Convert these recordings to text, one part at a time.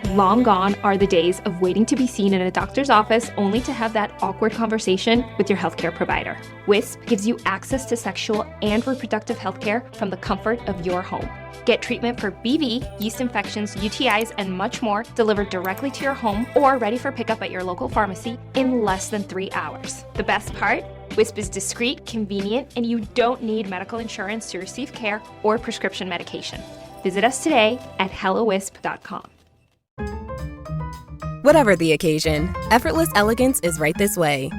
Long gone are the days of waiting to be seen in a doctor's office only to have that awkward conversation with your healthcare provider. Wisp gives you access to sexual and reproductive healthcare from the comfort of your home. Get treatment for BV, yeast infections, UTIs, and much more delivered directly to your home or ready for pickup at your local pharmacy in less than 3 hours. The best part? Wisp is discreet, convenient, and you don't need medical insurance to receive care or prescription medication. Visit us today at hellowisp.com. Whatever the occasion, effortless elegance is right this way.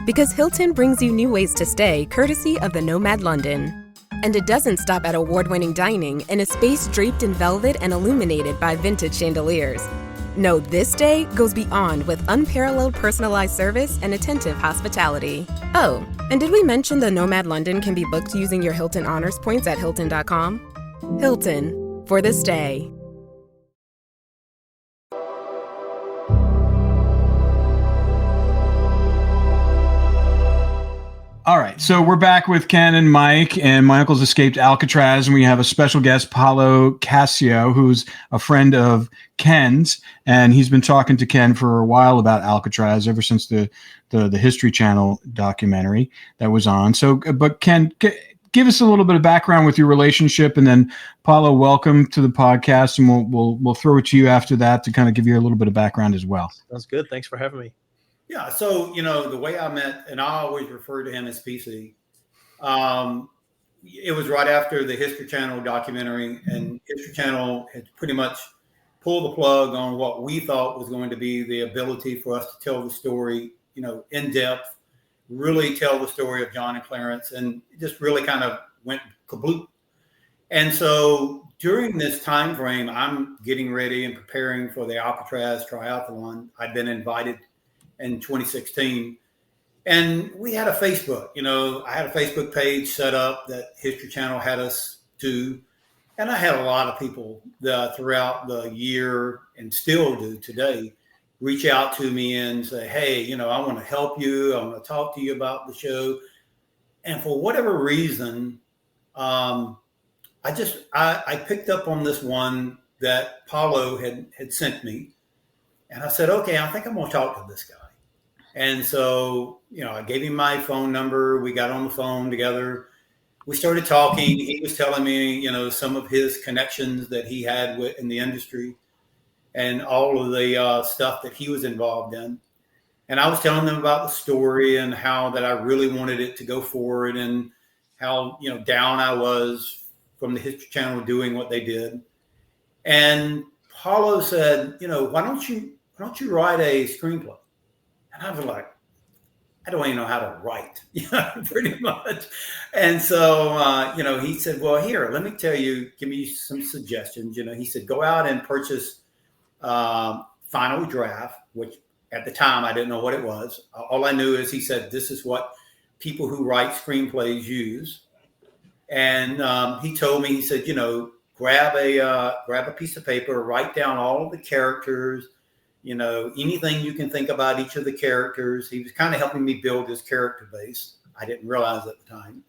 Because Hilton brings you new ways to stay courtesy of the Nomad London. And it doesn't stop at award-winning dining in a space draped in velvet and illuminated by vintage chandeliers. No, this day goes beyond with unparalleled personalized service and attentive hospitality. Oh, and did we mention the Nomad London can be booked using your Hilton Honors points at Hilton.com? Hilton, for this day. All right, so we're back with Ken and Mike, and my uncle's escaped Alcatraz, and we have a special guest, Paolo Cascio, who's a friend of Ken's, and he's been talking to Ken for a while about Alcatraz ever since the History Channel documentary that was on. So, but Ken, give us a little bit of background with your relationship, and then Paolo, welcome to the podcast, and we'll throw it to you after that to kind of give you a little bit of background as well. Sounds good. Thanks for having me. Yeah, so, the way I met, and I always refer to him as PC, it was right after the History Channel documentary, and History Channel had pretty much pulled the plug on what we thought was going to be the ability for us to tell the story, in depth, really tell the story of John and Clarence, and it just really kind of went kablooey. And so during this time frame, I'm getting ready and preparing for the Alcatraz triathlon. I'd been invited in 2016, and we had a Facebook, I had a Facebook page set up that History Channel had us do. And I had a lot of people throughout the year, and still do today, reach out to me and say, hey, I want to help you. I want to talk to you about the show. And for whatever reason, I picked up on this one that Paolo had sent me. And I said, okay, I think I'm going to talk to this guy. And so, I gave him my phone number. We got on the phone together. We started talking. He was telling me, some of his connections that he had in the industry and all of the stuff that he was involved in. And I was telling them about the story and how that I really wanted it to go forward, and how, down I was from the History Channel doing what they did. And Paulo said, why don't you write a screenplay? And I was like, I don't even know how to write, pretty much. And so, he said, well, here, let me tell you, give me some suggestions. He said, go out and purchase Final Draft, which at the time I didn't know what it was. All I knew is he said, this is what people who write screenplays use. And he told me, he said, grab a piece of paper, write down all of the characters, anything you can think about each of the characters. He was kind of helping me build his character base. I didn't realize at the time.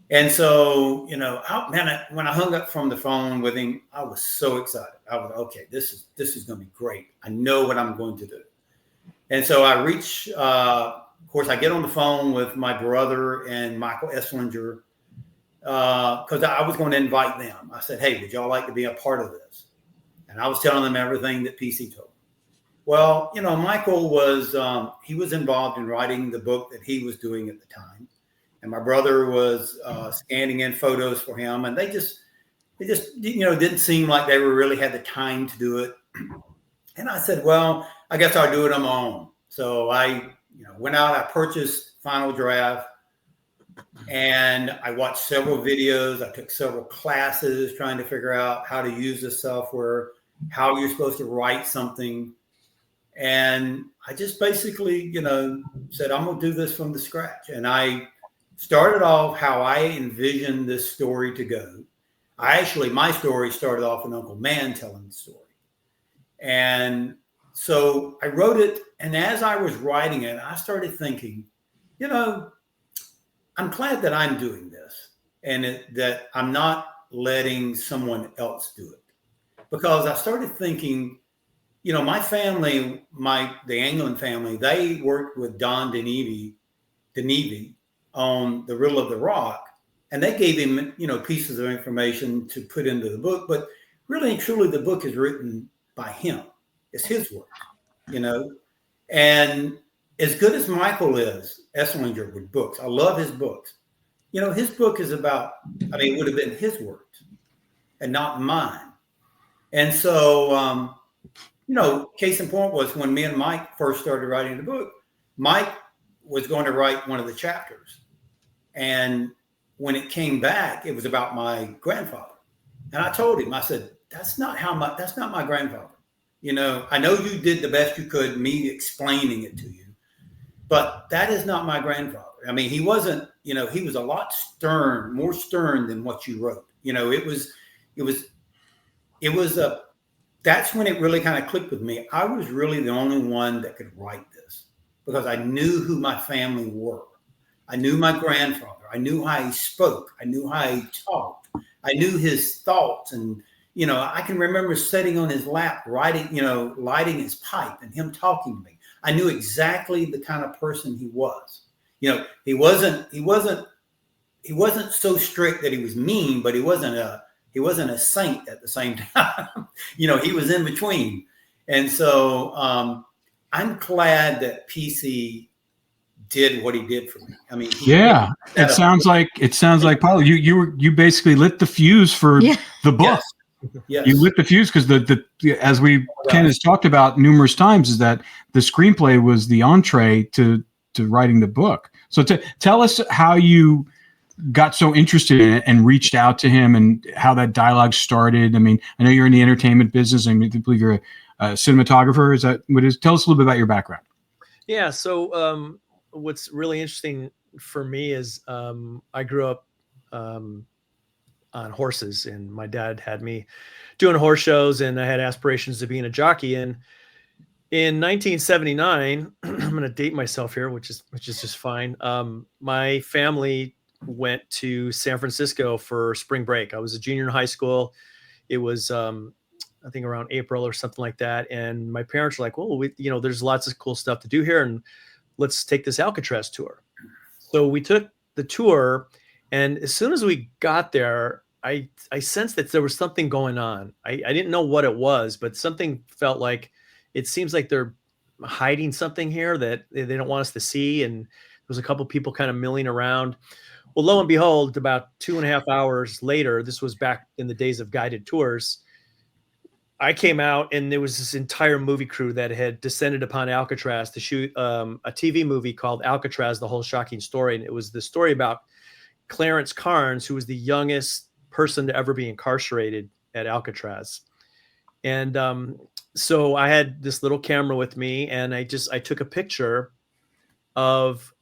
And so, when I hung up from the phone with him, I was so excited. I was, okay, this is going to be great. I know what I'm going to do. And so I reach, of course, I get on the phone with my brother and Michael Esslinger, because I was going to invite them. I said, hey, would y'all like to be a part of this? And I was telling them everything that PC told me. Well, Michael was, he was involved in writing the book that he was doing at the time. And my brother was scanning in photos for him. And they just didn't seem like they really had the time to do it. And I said, well, I guess I'll do it on my own. So I went out, I purchased Final Draft, and I watched several videos. I took several classes trying to figure out how to use this software, how you're supposed to write something. And I just basically, said, I'm going to do this from the scratch. And I started off how I envisioned this story to go. My story started off with Uncle Man telling the story. And so I wrote it. And as I was writing it, I started thinking, I'm glad that I'm doing this, and that I'm not letting someone else do it. Because I started thinking, my family, the Anglin family, they worked with Don DeNevy on The Riddle of the Rock, and they gave him, pieces of information to put into the book. But really and truly, the book is written by him. It's his work, And as good as Michael is, Esslinger, with books, I love his books. His book is about, it would have been his words and not mine. And so, case in point was when me and Mike first started writing the book, Mike was going to write one of the chapters. And when it came back, it was about my grandfather. And I told him, I said, that's not my grandfather. I know you did the best you could, me explaining it to you, but that is not my grandfather. He wasn't, he was a lot more stern than what you wrote. That's when it really kind of clicked with me. I was really the only one that could write this because I knew who my family were. I knew my grandfather. I knew how he spoke. I knew how he talked. I knew his thoughts. And, I can remember sitting on his lap, lighting his pipe and him talking to me. I knew exactly the kind of person he was. He wasn't so strict that he was mean, but he wasn't a saint at the same time. He was in between. And so I'm glad that PC did what he did for me. It sounds like Paolo, you basically lit the fuse for the book. Yes. You lit the fuse because as Ken has talked about numerous times, is that the screenplay was the entree to writing the book. So tell us how you got so interested in it and reached out to him and how that dialogue started. I know you're in the entertainment business. I believe you're a cinematographer. Is that what it is? Tell us a little bit about your background. Yeah. So what's really interesting for me is I grew up on horses, and my dad had me doing horse shows, and I had aspirations of being a jockey. And in 1979, I'm going to date myself here, which is just fine. My family went to San Francisco for spring break. I was a junior in high school. It was, I think around April or something like that. And my parents were like, well, there's lots of cool stuff to do here, and let's take this Alcatraz tour. So we took the tour, and as soon as we got there, I sensed that there was something going on. I didn't know what it was, but something felt like, it seems like they're hiding something here that they don't want us to see. And there was a couple of people kind of milling around. Well, lo and behold, about 2.5 hours later, this was back in the days of guided tours, I came out, and there was this entire movie crew that had descended upon Alcatraz to shoot a TV movie called Alcatraz, The Whole Shocking Story. And it was the story about Clarence Carnes, who was the youngest person to ever be incarcerated at Alcatraz. And so I had this little camera with me, and I took a picture of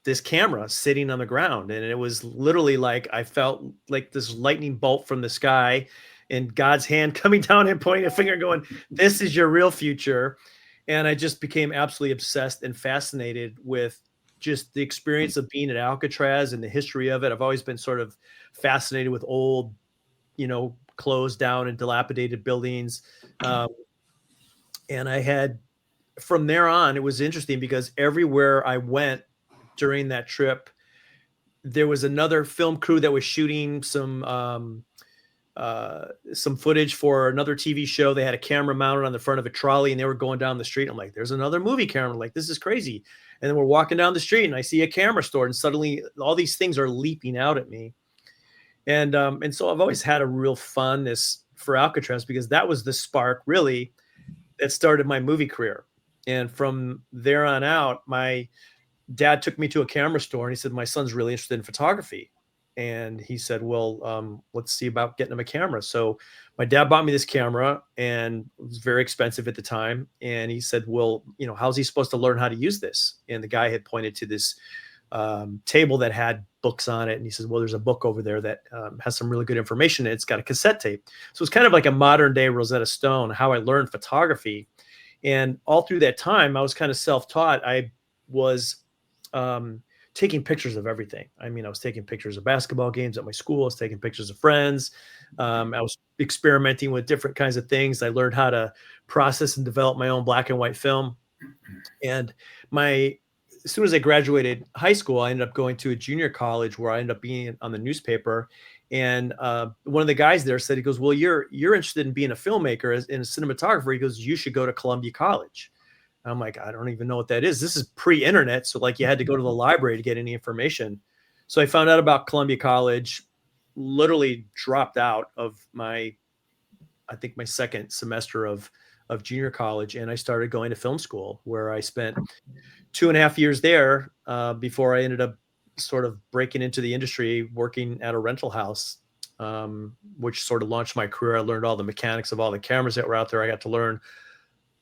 this camera sitting on the ground. And it was literally like, I felt like this lightning bolt from the sky and God's hand coming down and pointing a finger going, this is your real future. And I just became absolutely obsessed and fascinated with just the experience of being at Alcatraz and the history of it. I've always been sort of fascinated with old, closed down and dilapidated buildings. And I had, from there on, it was interesting because everywhere I went during that trip, there was another film crew that was shooting some footage for another TV show. They had a camera mounted on the front of a trolley, and they were going down the street. I'm like, there's another movie camera. I'm like, this is crazy. And then we're walking down the street, and I see a camera store, and suddenly all these things are leaping out at me. And so I've always had a real fondness for Alcatraz because that was the spark really that started my movie career. And from there on out, my dad took me to a camera store, and he said, my son's really interested in photography. And he said, well, let's see about getting him a camera. So my dad bought me this camera, and it was very expensive at the time. And he said, well, how's he supposed to learn how to use this? And the guy had pointed to this table that had books on it. And he says, well, there's a book over there that has some really good information. It's got a cassette tape. So it's kind of like a modern day Rosetta Stone, how I learned photography. And all through that time, I was kind of self-taught. I was taking pictures of everything. I mean, I was taking pictures of basketball games at my school. I was taking pictures of friends. I was experimenting with different kinds of things. I learned how to process and develop my own black and white film. And as soon as I graduated high school, I ended up going to a junior college where I ended up being on the newspaper. And one of the guys there said, he goes, well, you're interested in being a filmmaker and a cinematographer. He goes, you should go to Columbia College. And I'm like, I don't even know what that is. This is pre-internet. So like you had to go to the library to get any information. So I found out about Columbia College, literally dropped out of I think my second semester of junior college. And I started going to film school, where I spent 2.5 years there before I ended up sort of breaking into the industry, working at a rental house, which sort of launched my career. I learned all the mechanics of all the cameras that were out there. I got to learn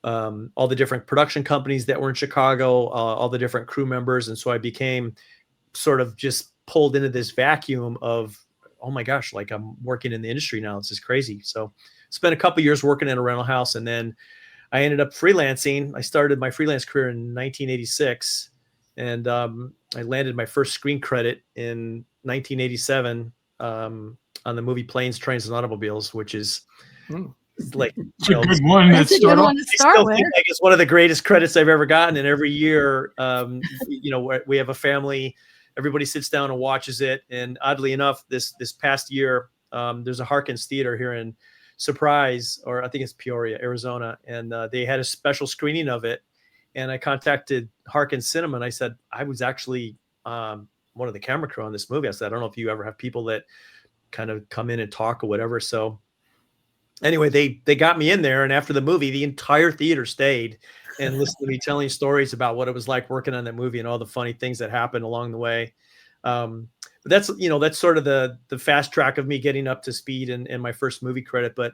all the different production companies that were in Chicago, all the different crew members. And so I became sort of just pulled into this vacuum of, oh my gosh, like I'm working in the industry now. This is crazy. So spent a couple years working in a rental house, and then I ended up freelancing. I started my freelance career in 1986, and I landed my first screen credit in 1987 on the movie Planes, Trains, and Automobiles, which is like, it's a good one. That's a good one to start with. Like it's one of the greatest credits I've ever gotten. And every year, we have a family, everybody sits down and watches it. And oddly enough, this past year, there's a Harkins Theater here in Surprise, or I think it's Peoria, Arizona, and they had a special screening of it. And I contacted Harkins Cinema, and I said, I was actually one of the camera crew on this movie. I said, I don't know if you ever have people that kind of come in and talk or whatever. So anyway, they got me in there, and after the movie, the entire theater stayed and listened to me telling stories about what it was like working on that movie and all the funny things that happened along the way. But that's sort of the fast track of me getting up to speed and my first movie credit. But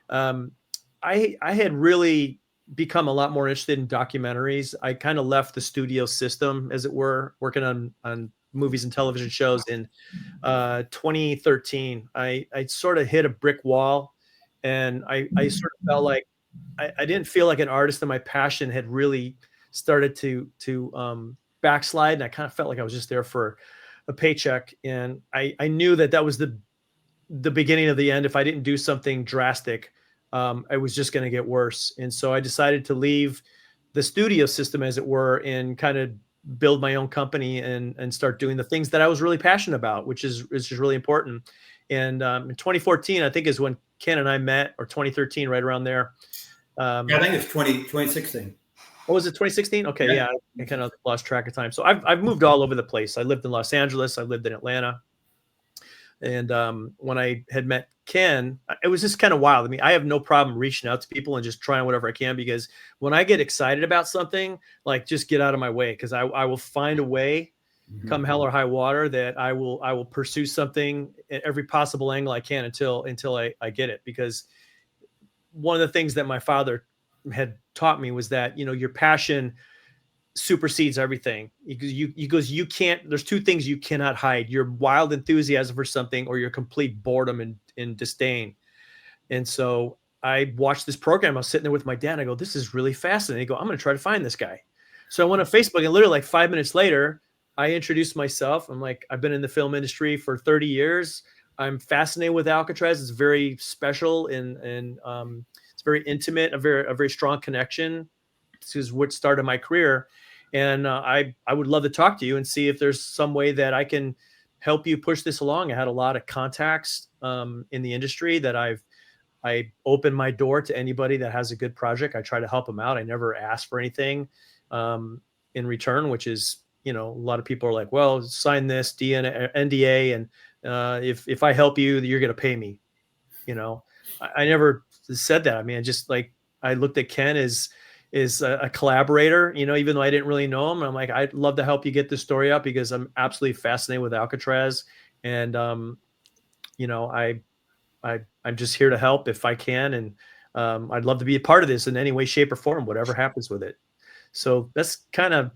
I had really become a lot more interested in documentaries. I kind of left the studio system, as it were, working on movies and television shows in 2013. I sort of hit a brick wall, and I sort of felt like I didn't feel like an artist, and my passion had really started to backslide. And I kind of felt like I was just there for a paycheck. And I knew that was the beginning of the end. If I didn't do something drastic, I was just going to get worse. And so I decided to leave the studio system, as it were, and kind of build my own company and start doing the things that I was really passionate about, which is really important. And in 2014, I think is when Ken and I met, or 2013, right around there. I think it's 2016. Oh, was it 2016? Okay, yeah. I kind of lost track of time. So I've moved all over the place. I lived in Los Angeles. I lived in Atlanta. And when I had met Ken, it was just kind of wild. I mean, I have no problem reaching out to people and just trying whatever I can, because when I get excited about something, like, just get out of my way, because I will find a way, come hell or high water, that I will pursue something at every possible angle I can until I get it. Because one of the things that my father had taught me was that, your passion supersedes everything. He goes, you can't, there's two things you cannot hide: your wild enthusiasm for something, or your complete boredom and disdain. And so I watched this program. I was sitting there with my dad. I go, this is really fascinating. I go, I'm going to try to find this guy. So I went on Facebook, and literally like 5 minutes later, I introduced myself. I'm like, I've been in the film industry for 30 years. I'm fascinated with Alcatraz. It's very special, and it's very intimate, a very strong connection. This is what started my career. And I would love to talk to you and see if there's some way that I can help you push this along. I had a lot of contacts in the industry that I open my door to anybody that has a good project. I try to help them out. I never ask for anything in return, which is, a lot of people are like, well, sign this NDA, and if I help you, you're going to pay me. I never said that. I mean, I looked at Ken as a collaborator, even though I didn't really know him. I'm like, I'd love to help you get this story out, because I'm absolutely fascinated with Alcatraz. And, I'm just here to help if I can. And I'd love to be a part of this in any way, shape, or form, whatever happens with it. So that's kind of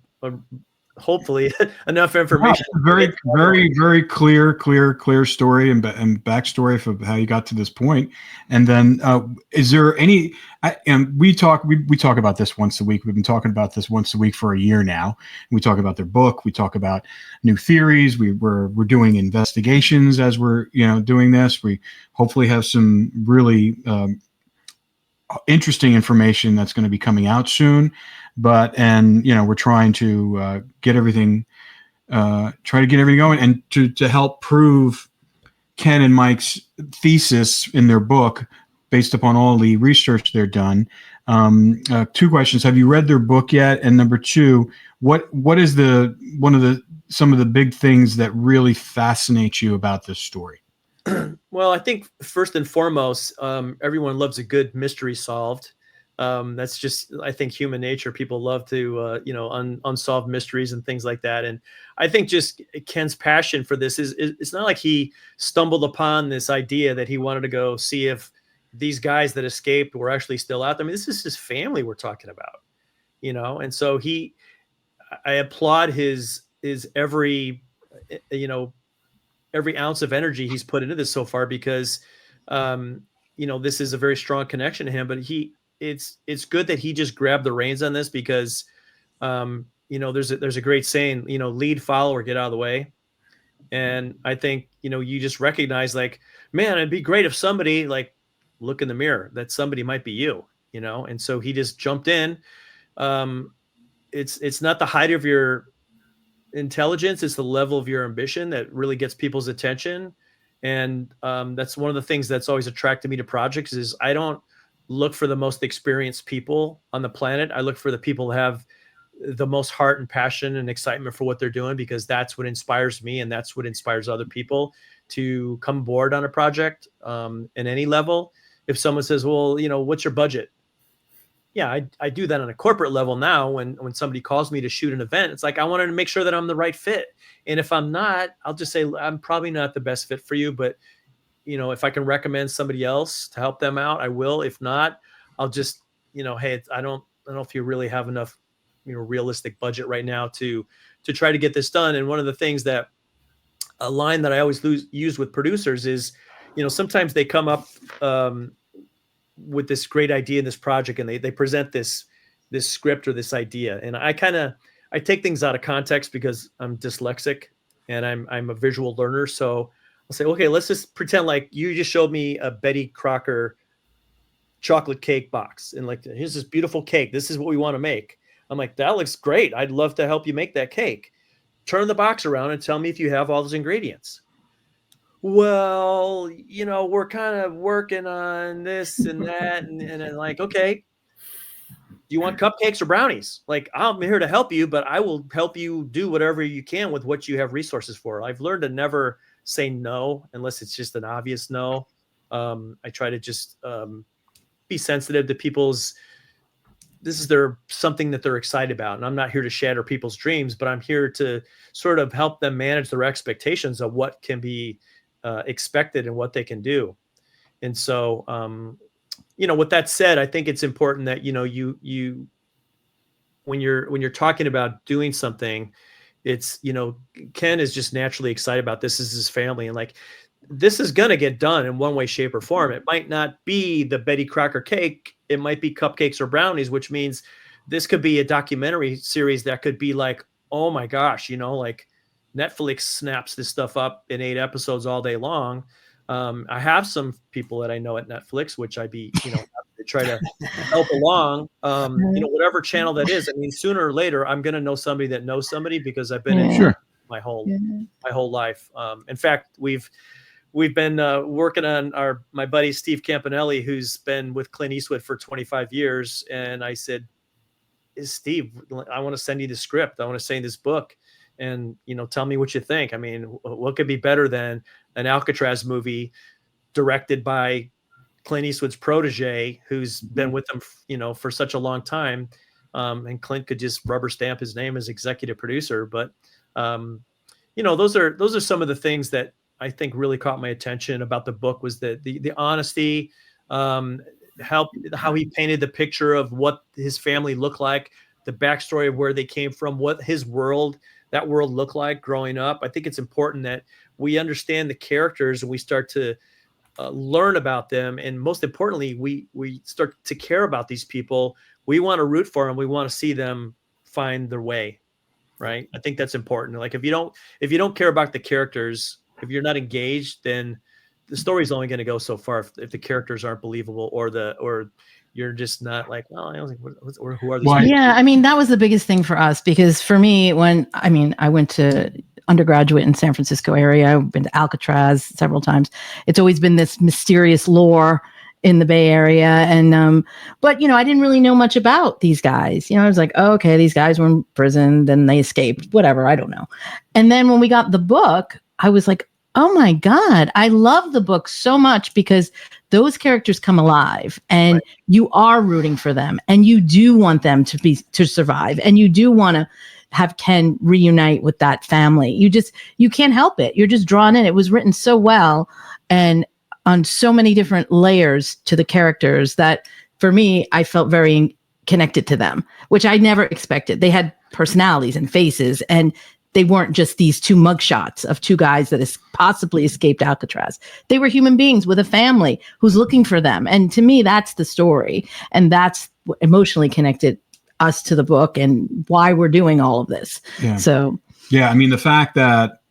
hopefully enough information. Very, very clear story and backstory for how you got to this point. And then, is there any? And we talk about this once a week. We've been talking about this once a week for a year now. We talk about their book. We talk about new theories. We're doing investigations as we're doing this. We hopefully have some really interesting information that's going to be coming out soon. And we're trying to get everything. Try to get everything going and to help prove Ken and Mike's thesis in their book based upon all the research they're done. Two questions: have you read their book yet? And number two, what is some of the big things that really fascinate you about this story? Well, I think first and foremost, everyone loves a good mystery solved. That's just, I think, human nature. People love to, unsolved mysteries and things like that. And I think just Ken's passion for this is it's not like he stumbled upon this idea that he wanted to go see if these guys that escaped were actually still out there. I mean, this is his family we're talking about, and so I applaud his every ounce of energy he's put into this so far, because, this is a very strong connection to him, but it's good that he just grabbed the reins on this, because, there's a great saying, lead, follower, get out of the way. And I think, you just recognize, like, man, it'd be great if somebody, like, look in the mirror, that somebody might be you, and so he just jumped in. It's not the height of your intelligence, it's the level of your ambition that really gets people's attention. And that's one of the things that's always attracted me to projects is I don't look for the most experienced people on the planet. I look for the people who have the most heart and passion and excitement for what they're doing, because that's what inspires me, and that's what inspires other people to come aboard on a project in any level. If someone says, well, what's your budget? Yeah, I do that on a corporate level now. When somebody calls me to shoot an event, it's like, I wanted to make sure that I'm the right fit. And if I'm not, I'll just say, I'm probably not the best fit for you, but if I can recommend somebody else to help them out, I will. If not, I'll just, hey, I don't know if you really have enough, realistic budget right now to try to get this done. And one of the things that a line that I always use with producers is, sometimes they come up with this great idea in this project, and they present this script or this idea. And I take things out of context because I'm dyslexic and I'm a visual learner. So I'll say, okay, let's just pretend like you just showed me a Betty Crocker chocolate cake box. And like, here's this beautiful cake. This is what we want to make. I'm like, that looks great. I'd love to help you make that cake. Turn the box around and tell me if you have all those ingredients. Well, we're kind of working on this and that. And I'm like, okay, do you want cupcakes or brownies? Like, I'm here to help you, but I will help you do whatever you can with what you have resources for. I've learned to never say no unless it's just an obvious no. I try to just be sensitive to people's, this is something that they're excited about. And I'm not here to shatter people's dreams, but I'm here to sort of help them manage their expectations of what can be expected and what they can do. And so, with that said, I think it's important that, you, when you're talking about doing something, it's, Ken is just naturally excited about this. This is his family. And like, this is going to get done in one way, shape, or form. It might not be the Betty Crocker cake. It might be cupcakes or brownies, which means this could be a documentary series that could be like, oh my gosh, like Netflix snaps this stuff up in 8 episodes all day long. I have some people that I know at Netflix, which I'd be, to try to help along, whatever channel that is. I mean, sooner or later, I'm going to know somebody that knows somebody, because I've been in my whole life. In fact, we've been working on my buddy Steve Campanelli, who's been with Clint Eastwood for 25 years. And I said, Steve, I want to send you the script. I want to send this book, and tell me what you think. I mean, what could be better than an Alcatraz movie directed by Clint Eastwood's protege, who's been with him, for such a long time. And Clint could just rubber stamp his name as executive producer. But, those are some of the things that I think really caught my attention about the book, was the honesty, how he painted the picture of what his family looked like the backstory of where they came from, what that world looked like growing up. I think it's important that we understand the characters and we start to learn about them. And most importantly, we start to care about these people. We want to root for them. We want to see them find their way. Right. I think that's important. Like if you don't care about the characters, if you're not engaged, then the story's only going to go so far if the characters aren't believable or you're just not like, well, I don't think who are these people? Yeah, I mean, that was the biggest thing for us, because for me, I went to undergraduate in San Francisco area. I've been to Alcatraz several times. It's always been this mysterious lore in the Bay Area. And, but, I didn't really know much about these guys. I was like, oh, okay, these guys were in prison, then they escaped, whatever, I don't know. And then when we got the book, I was like, oh my God, I love the book so much, because those characters come alive and you are rooting for them and you do want them to survive. And you do want to have Ken reunite with that family. You can't help it. You're just drawn in. It was written so well and on so many different layers to the characters that for me, I felt very connected to them, which I never expected. They had personalities and faces, and they weren't just these two mugshots of two guys that possibly escaped Alcatraz. They were human beings with a family who's looking for them. And to me, that's the story. And that's what emotionally connected us to the book and why we're doing all of this. Yeah. So, yeah, I mean, the fact that,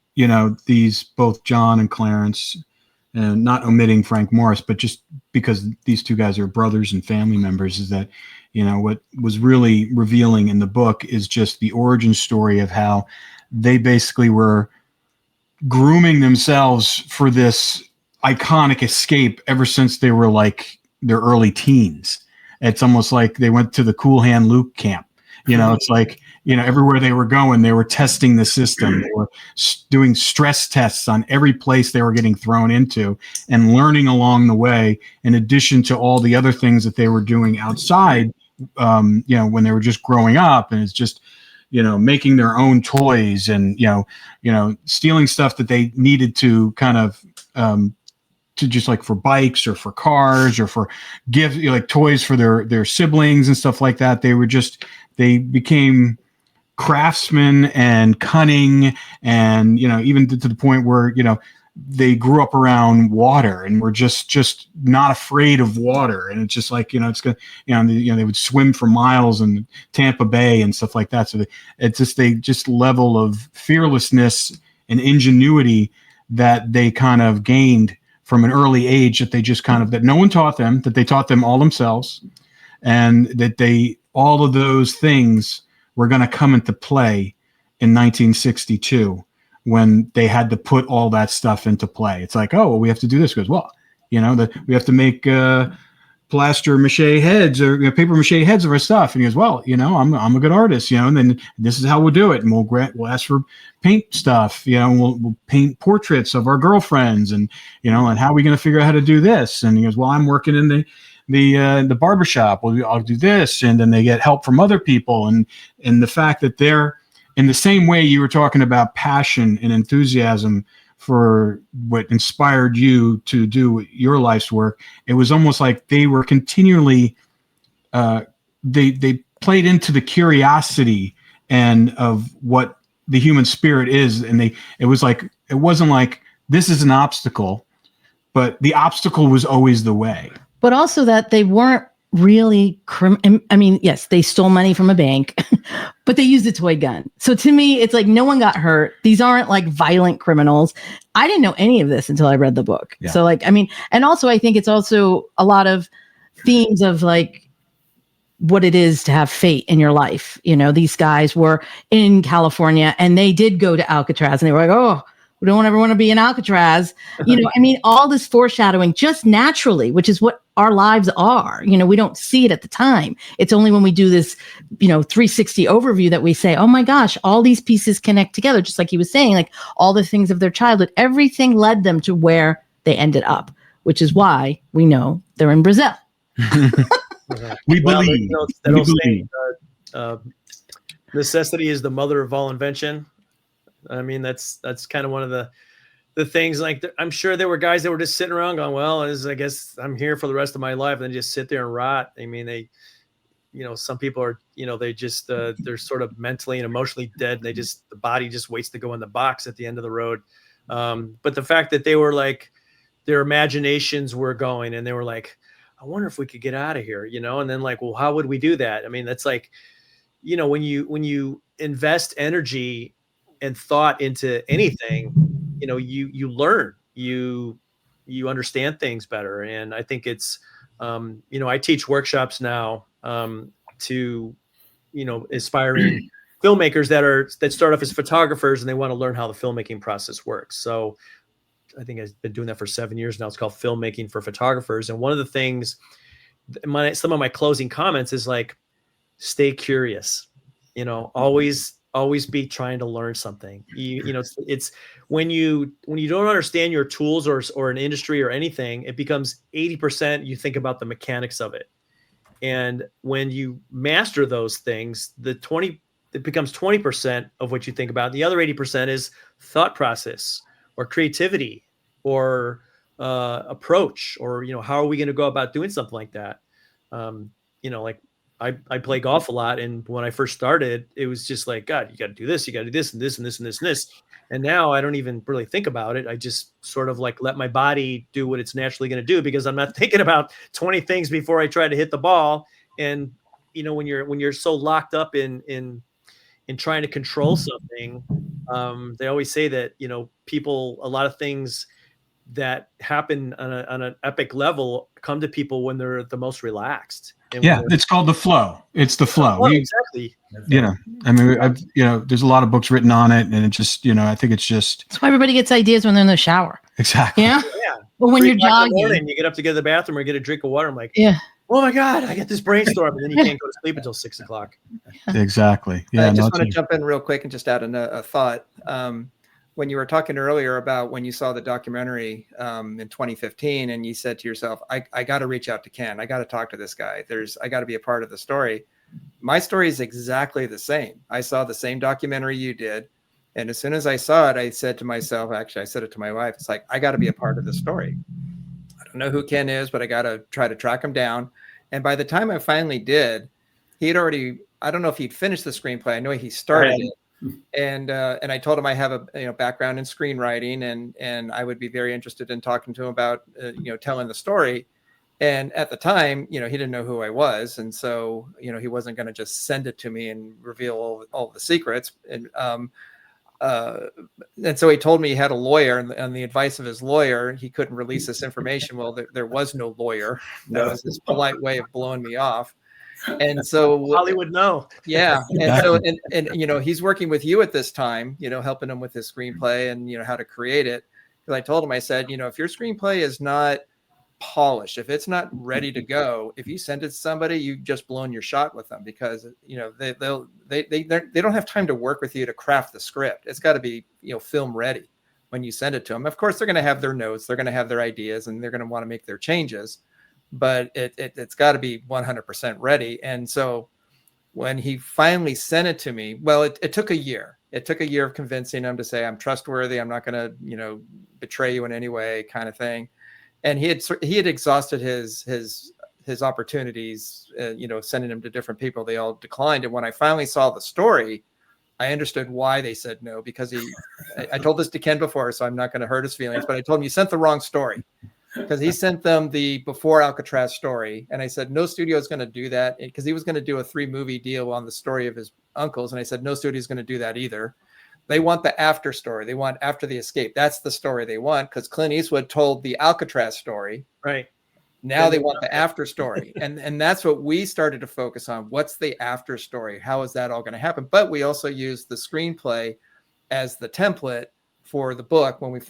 these both John and Clarence, and not omitting Frank Morris, but just because these two guys are brothers and family members, is that, what was really revealing in the book is just the origin story of how they basically were grooming themselves for this iconic escape ever since they were like their early teens. It's almost like they went to the Cool Hand Luke camp. It's like, everywhere they were going, they were testing the system. They were doing stress tests on every place they were getting thrown into and learning along the way, in addition to all the other things that they were doing outside, when they were just growing up. And it's just, making their own toys and, stealing stuff that they needed to kind of, to just like for bikes or for cars or for gifts, like toys for their siblings and stuff like that. They became craftsmen and cunning and, even to the point where, they grew up around water and were just not afraid of water. And it's just like, it's going to, they would swim for miles in Tampa Bay and stuff like that. So they just level of fearlessness and ingenuity that they kind of gained from an early age, that they just kind of, that no one taught them, that they taught them all themselves, and that all of those things were going to come into play in 1962. When they had to put all that stuff into play. It's like, oh, well, we have to do this. Because, well, that we have to make plaster mache heads or paper mache heads of our stuff. And he goes, well, I'm a good artist, and then this is how we'll do it. And we'll ask for paint stuff, and we'll paint portraits of our girlfriends and how are we going to figure out how to do this? And he goes, well, I'm working in the barbershop. Well, I'll do this. And then they get help from other people. And the fact that they're, in the same way you were talking about passion and enthusiasm for what inspired you to do your life's work, it was almost like they were continually, they played into the curiosity and of what the human spirit is. And it wasn't like this is an obstacle, but the obstacle was always the way. But also that they weren't really yes, they stole money from a bank, but they used a toy gun. So to me, it's like no one got hurt. These aren't like violent criminals. I didn't know any of this until I read the book. Yeah. So and also I think it's also a lot of themes of like what it is to have fate in your life. These guys were in California and they did go to Alcatraz and they were like, oh, we don't ever want to be in Alcatraz. All this foreshadowing just naturally, which is what our lives are. We don't see it at the time. It's only when we do this, 360 overview that we say, oh my gosh, all these pieces connect together. Just like he was saying, like all the things of their childhood, everything led them to where they ended up, which is why we know they're in Brazil. We believe. Necessity is the mother of all invention. That's kind of one of the things. Like I'm sure there were guys that were just sitting around going, well, I guess I'm here for the rest of my life, and then just sit there and rot. some people are, they just, they're sort of mentally and emotionally dead. And the body just waits to go in the box at the end of the road. But the fact that they were like, their imaginations were going and they were like, I wonder if we could get out of here, and then like, well, how would we do that? I mean, that's like, when you invest energy and thought into anything, you learn, you understand things better. And I think it's, I teach workshops now to, aspiring filmmakers that start off as photographers and they want to learn how the filmmaking process works. So I think I've been doing that for 7 years now. It's called Filmmaking for Photographers. And one of the things, some of my closing comments is like, stay curious, always be trying to learn something. It's when you don't understand your tools or an industry or anything, it becomes 80% you think about the mechanics of it. And when you master those things, it becomes 20% of what you think about. The other 80% is thought process or creativity or approach, or, how are we going to go about doing something like that? Like I play golf a lot. And when I first started, it was just like, God, you got to do this, you got to do this and this and this and this and this. And now I don't even really think about it. I just sort of like let my body do what it's naturally going to do, because I'm not thinking about 20 things before I try to hit the ball. And, when you're so locked up in trying to control something, they always say that, people, a lot of things that happen on an epic level come to people when they're the most relaxed. And it's called the flow. It's the flow. Exactly. I mean, there's a lot of books written on it, and it just, I think it's just. That's why everybody gets ideas when they're in the shower. Exactly. Yeah. Or when you're jogging, you get up to go to the bathroom or get a drink of water. I'm like, oh my God, I get this brainstorm, and then you can't go to sleep until 6 o'clock. Exactly. Yeah. I just want to jump in real quick and just add a thought. When you were talking earlier about when you saw the documentary in 2015, and you said to yourself, I got to reach out to Ken. I got to talk to this guy. I got to be a part of the story. My story is exactly the same. I saw the same documentary you did. And as soon as I saw it, I said to myself, actually, I said it to my wife, it's like, I got to be a part of the story. I don't know who Ken is, but I got to try to track him down. And by the time I finally did, he had already, I don't know if he'd finished the screenplay. I know he started it. And I told him I have a background in screenwriting, and I would be very interested in talking to him about telling the story. And at the time, he didn't know who I was, and so he wasn't going to just send it to me and reveal all the secrets. And so he told me he had a lawyer, and on the advice of his lawyer, he couldn't release this information. Well, there was no lawyer. That was his polite way of blowing me off. And so Hollywood, no. Yeah. And so, and he's working with you at this time, helping him with his screenplay and, how to create it. Because I told him, I said, if your screenplay is not polished, if it's not ready to go, if you send it to somebody, you've just blown your shot with them, because, they don't have time to work with you to craft the script. It's got to be, film ready when you send it to them. Of course, they're going to have their notes, they're going to have their ideas, and they're going to want to make their changes. But it's got to be 100% ready. And so when he finally sent it to me, well, it took a year. It took a year of convincing him to say, I'm trustworthy, I'm not going to, betray you in any way, kind of thing. And he had exhausted his opportunities, sending him to different people. They all declined. And when I finally saw the story, I understood why they said no, because I told this to Ken before, so I'm not going to hurt his feelings, but I told him, you sent the wrong story. Because he sent them the before Alcatraz story. And I said, no studio is going to do that, because he was going to do a 3-movie deal on the story of his uncles. And I said, no studio is going to do that either. They want the after story. They want after the escape. That's the story they want, because Clint Eastwood told the Alcatraz story. Right. Now they want the after story. And that's what we started to focus on. What's the after story? How is that all going to happen? But we also used the screenplay as the template for the book. When we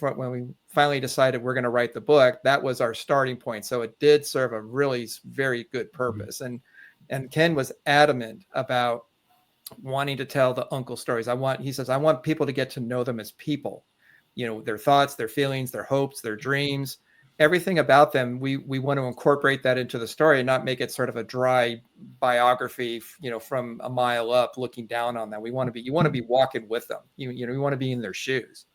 finally decided we're going to write the book, that was our starting point. So it did serve a really very good purpose. And Ken was adamant about wanting to tell the uncle stories. He says, I want people to get to know them as people, their thoughts, their feelings, their hopes, their dreams, everything about them. We want to incorporate that into the story and not make it sort of a dry biography, from a mile up looking down on them. You want to be walking with them. We want to be in their shoes.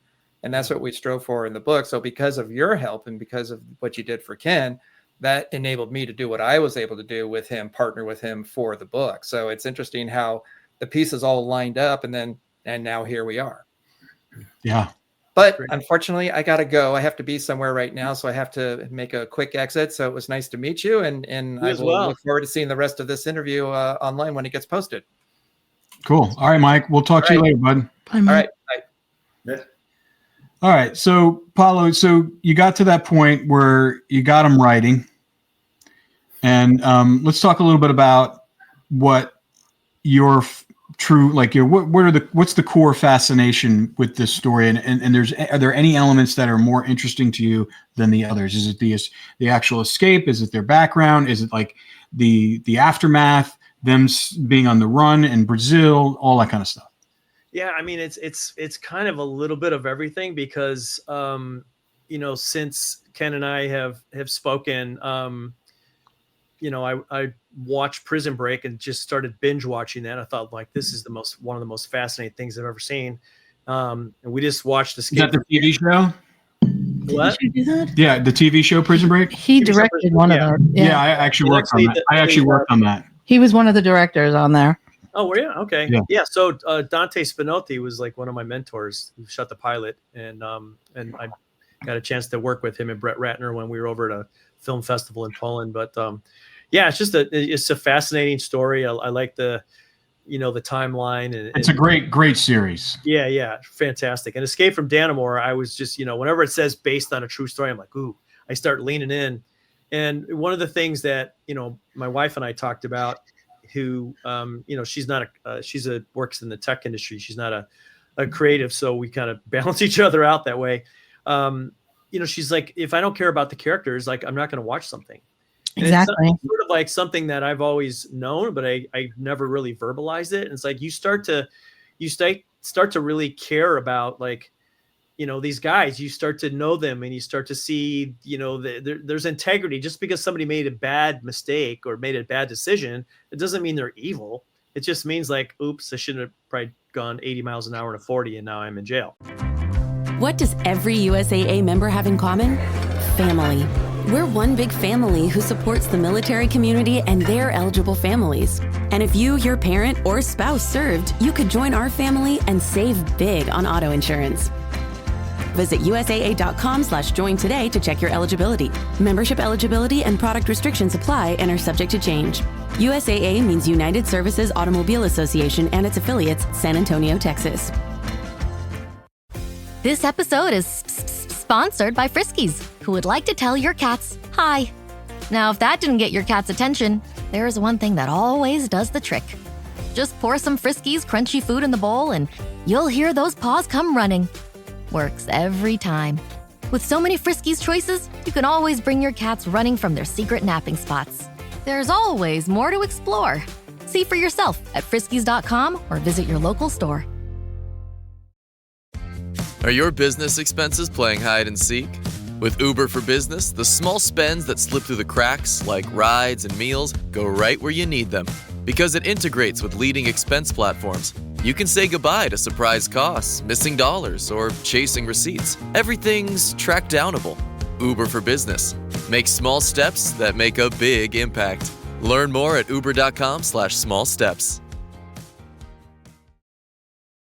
And that's what we strove for in the book. So because of your help and because of what you did for Ken, that enabled me to do what I was able to do with him, partner with him for the book. So it's interesting how the pieces all lined up, and now here we are. Yeah. But unfortunately, I got to go. I have to be somewhere right now, so I have to make a quick exit. So it was nice to meet you, and I will look forward to seeing the rest of this interview online when it gets posted. Cool. All right, Mike. We'll talk to you later, bud. Bye, Mike. All right. Bye. Yeah. All right. So, Paolo, so you got to that point where you got him writing. And let's talk a little bit about what your true, like, what's the core fascination with this story? And are there any elements that are more interesting to you than the others? Is it the actual escape? Is it their background? Is it like the aftermath, them being on the run in Brazil, all that kind of stuff? Yeah, I mean, it's kind of a little bit of everything because, since Ken and I have spoken, I watched Prison Break and just started binge watching that. I thought, like, this is one of the most fascinating things I've ever seen. And we just watched Escape. Is that the TV show? What? Did you do that? Yeah, the TV show Prison Break. He directed one of them. Yeah, I actually worked on that. I actually worked on that. He was one of the directors on there. Oh, were you? Okay. Yeah. So Dante Spinotti was like one of my mentors who shot the pilot, and I got a chance to work with him and Brett Ratner when we were over at a film festival in Poland. But it's a fascinating story. I like the timeline, and it's a great series. Yeah, fantastic. And Escape from Dannemora, I was just, whenever it says based on a true story, I'm like, ooh, I start leaning in. And one of the things that my wife and I talked about, who she's works in the tech industry, she's not a creative, so we kind of balance each other out that way. She's like, if I don't care about the characters, like, I'm not going to watch something. And Exactly. it's sort of like something that I've always known, but I never really verbalized it. And it's like you start to really care about, like, these guys. You start to know them, and you start to see, there's integrity. Just because somebody made a bad mistake or made a bad decision, it doesn't mean they're evil. It just means, like, oops, I shouldn't have probably gone 80 miles an hour to 40, and now I'm in jail. What does every USAA member have in common? Family. We're one big family who supports the military community and their eligible families. And if you, your parent, or spouse served, you could join our family and save big on auto insurance. Visit USAA.com/join today to check your eligibility. Membership eligibility and product restrictions apply and are subject to change. USAA means United Services Automobile Association and its affiliates, San Antonio, Texas. This episode is sponsored by Friskies, who would like to tell your cats hi. Now, if that didn't get your cat's attention, there is one thing that always does the trick. Just pour some Friskies crunchy food in the bowl and you'll hear those paws come running. Works every time. With so many Friskies choices, you can always bring your cats running from their secret napping spots. There's always more to explore. See for yourself at friskies.com or visit your local store. Are your business expenses playing hide and seek? With Uber for Business, the small spends that slip through the cracks, like rides and meals, go right where you need them. Because it integrates with leading expense platforms, you can say goodbye to surprise costs, missing dollars, or chasing receipts. Everything's track downable. Uber for Business. Make small steps that make a big impact. Learn more at uber.com/small steps.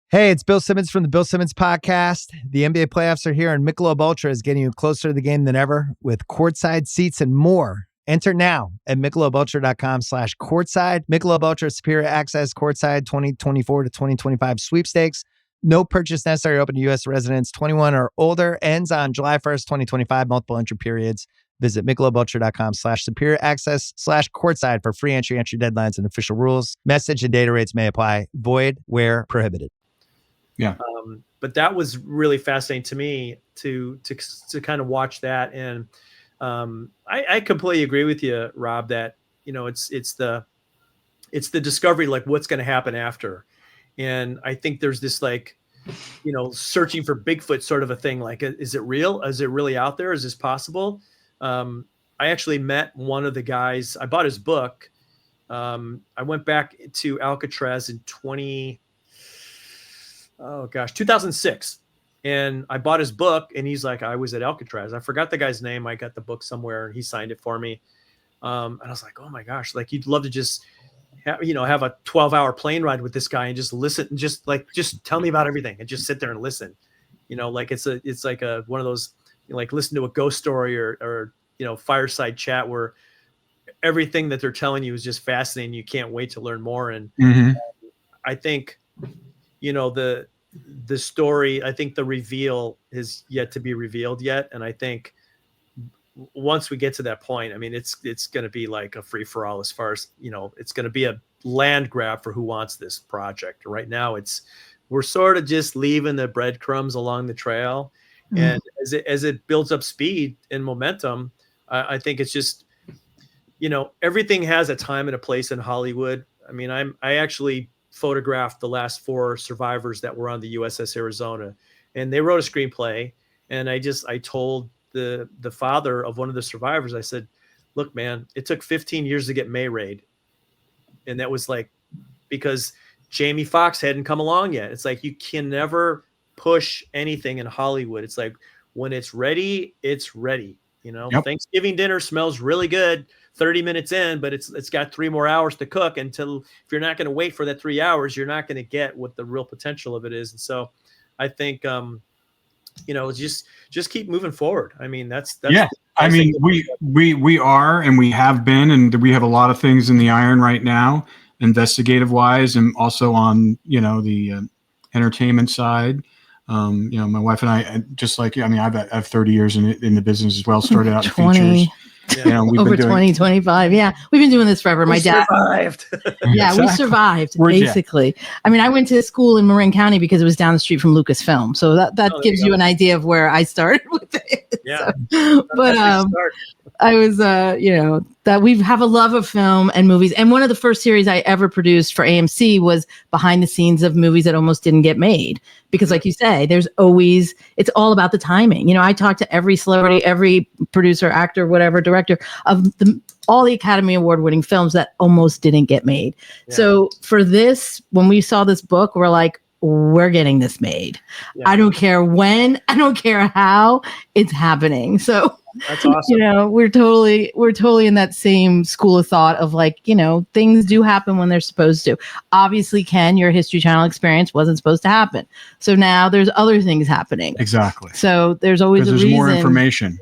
Hey, it's Bill Simmons from the Bill Simmons Podcast. The NBA playoffs are here, and Michelob Ultra is getting you closer to the game than ever with courtside seats and more. Enter now at MichelobUltra.com/courtside. Michelob Ultra Superior Access Courtside 2024 to 2025 sweepstakes. No purchase necessary. Open to U.S. residents 21 or older. Ends on July 1st, 2025. Multiple entry periods. Visit MichelobUltra.com/superior access/courtside for free entry deadlines and official rules. Message and data rates may apply. Void where prohibited. Yeah. But that was really fascinating to me to kind of watch that. And I completely agree with you, Rob, that, it's the discovery, like what's going to happen after. And I think there's this, like, searching for Bigfoot sort of a thing. Like, is it real? Is it really out there? Is this possible? I actually met one of the guys. I bought his book. I went back to Alcatraz in 2006. And I bought his book, and he's like, I was at Alcatraz. I forgot the guy's name. I got the book somewhere, and he signed it for me. And I was like, oh my gosh, like you'd love to just have a 12-hour plane ride with this guy and just listen and just tell me about everything and just sit there and listen. Like it's like one of those, like listen to a ghost story or fireside chat where everything that they're telling you is just fascinating. You can't wait to learn more. And I think, the story, I think the reveal is yet to be revealed yet. And I think once we get to that point, I mean, it's going to be like a free for all as far as, it's going to be a land grab for who wants this project. Right now we're sort of just leaving the breadcrumbs along the trail. And as it builds up speed and momentum, I think it's just, everything has a time and a place in Hollywood. I mean, I actually photographed the last 4 survivors that were on the USS Arizona, and they wrote a screenplay. And I told the father of one of the survivors, I said, look, man, it took 15 years to get May Raid. And that was like, because Jamie Foxx hadn't come along yet. It's like, you can never push anything in Hollywood. It's like, when it's ready, it's ready. Yep. Thanksgiving dinner smells really good 30 minutes in, but it's got 3 more hours to cook. Until, if you're not going to wait for that 3 hours, you're not going to get what the real potential of it is. And so I think, just keep moving forward. I mean, that's yeah. I mean, we are, and we have been, and we have a lot of things in the iron right now, investigative wise, and also on, the entertainment side. My wife and I, just like you, I mean, I have 30 years in the business as well. Started out in 20. features. We've Over been doing 25. Yeah. We've been doing this forever. My dad survived. Yeah, we survived basically. I mean, I went to school in Marin County because it was down the street from Lucasfilm. So that gives you an idea of where I started with it. Yeah. So, but I was, that we have a love of film and movies. And one of the first series I ever produced for AMC was behind the scenes of movies that almost didn't get made. Because like you say, it's all about the timing. I talked to every celebrity, every producer, actor, whatever, director of all the Academy Award winning films that almost didn't get made. Yeah. So for this, when we saw this book, we're like, we're getting this made. Yeah. I don't care when, I don't care how, it's happening. So that's awesome. We're totally in that same school of thought of like, things do happen when they're supposed to. Obviously, Ken, your History Channel experience wasn't supposed to happen. So now there's other things happening. Exactly. So there's always a reason more information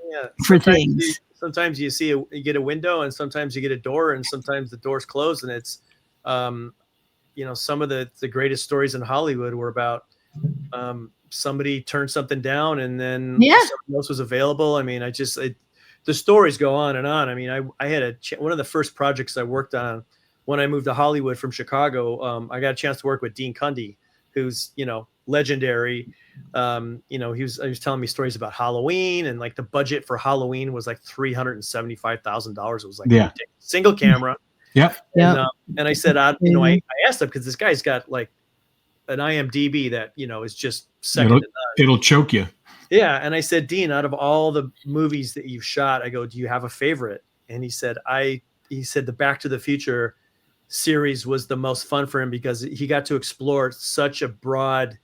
for things. Sometimes you get a window, and sometimes you get a door, and sometimes the door's closed, and it's, some of the greatest stories in Hollywood were about somebody turned something down, and then something else was available. I mean, the stories go on and on. I mean, I had one of the first projects I worked on when I moved to Hollywood from Chicago. I got a chance to work with Dean Cundy, who's, legendary. He was telling me stories about Halloween, and like the budget for Halloween was like $375,000. It was like single camera. Yeah. And I said, I asked him, because this guy's got like an IMDb that, is just second to none. It'll choke you. Yeah. And I said, Dean, out of all the movies that you've shot, I go, do you have a favorite? And he said, the Back to the Future series was the most fun for him because he got to explore such a broad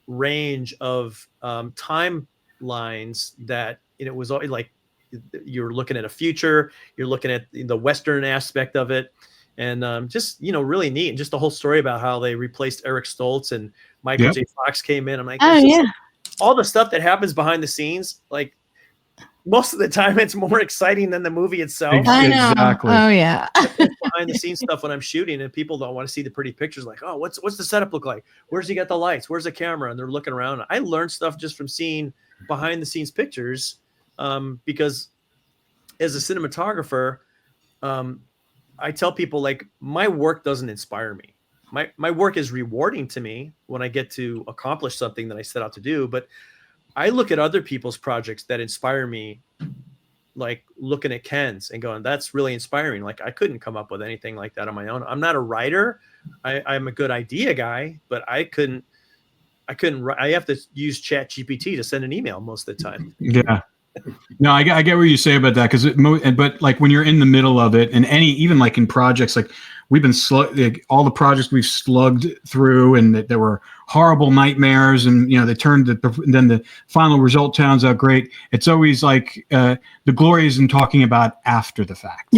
range of timelines that it was like, you're looking at a future, you're looking at the Western aspect of it. And just, really neat. And just the whole story about how they replaced Eric Stoltz and Michael J. Fox came in. I'm like, all the stuff that happens behind the scenes, like most of the time it's more exciting than the movie itself. I know. Exactly. Oh yeah. Behind the scenes stuff when I'm shooting, and people don't want to see the pretty pictures. Like, oh, what's the setup look like? Where's he got the lights? Where's the camera? And they're looking around. I learned stuff just from seeing behind the scenes pictures. Because as a cinematographer, I tell people, like, my work doesn't inspire me. My work is rewarding to me when I get to accomplish something that I set out to do. But I look at other people's projects that inspire me, like looking at Ken's and going, that's really inspiring. Like, I couldn't come up with anything like that on my own. I'm not a writer. I'm a good idea guy, but I couldn't write. I have to use ChatGPT to send an email most of the time. Yeah. No, I get what you say about that, but like when you're in the middle of it, and even like in projects, like we've been all the projects we've slugged through, and that there were horrible nightmares, and they turned then the final result turns out great. It's always like the glory is in talking about after the fact.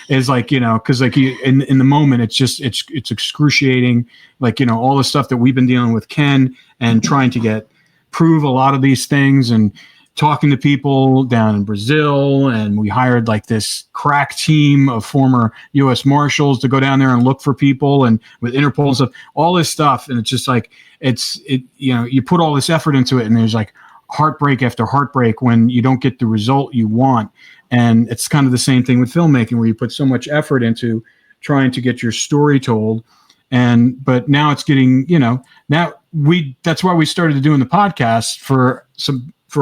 Is like, because like in the moment it's excruciating, like all the stuff that we've been dealing with Ken and trying to prove a lot of these things, and talking to people down in Brazil, and we hired like this crack team of former U.S. Marshals to go down there and look for people, and with Interpol and stuff, all this stuff. And it's just like, you put all this effort into it, and there's like heartbreak after heartbreak when you don't get the result you want. And it's kind of the same thing with filmmaking, where you put so much effort into trying to get your story told. But now it's getting, that's why we started doing the podcast for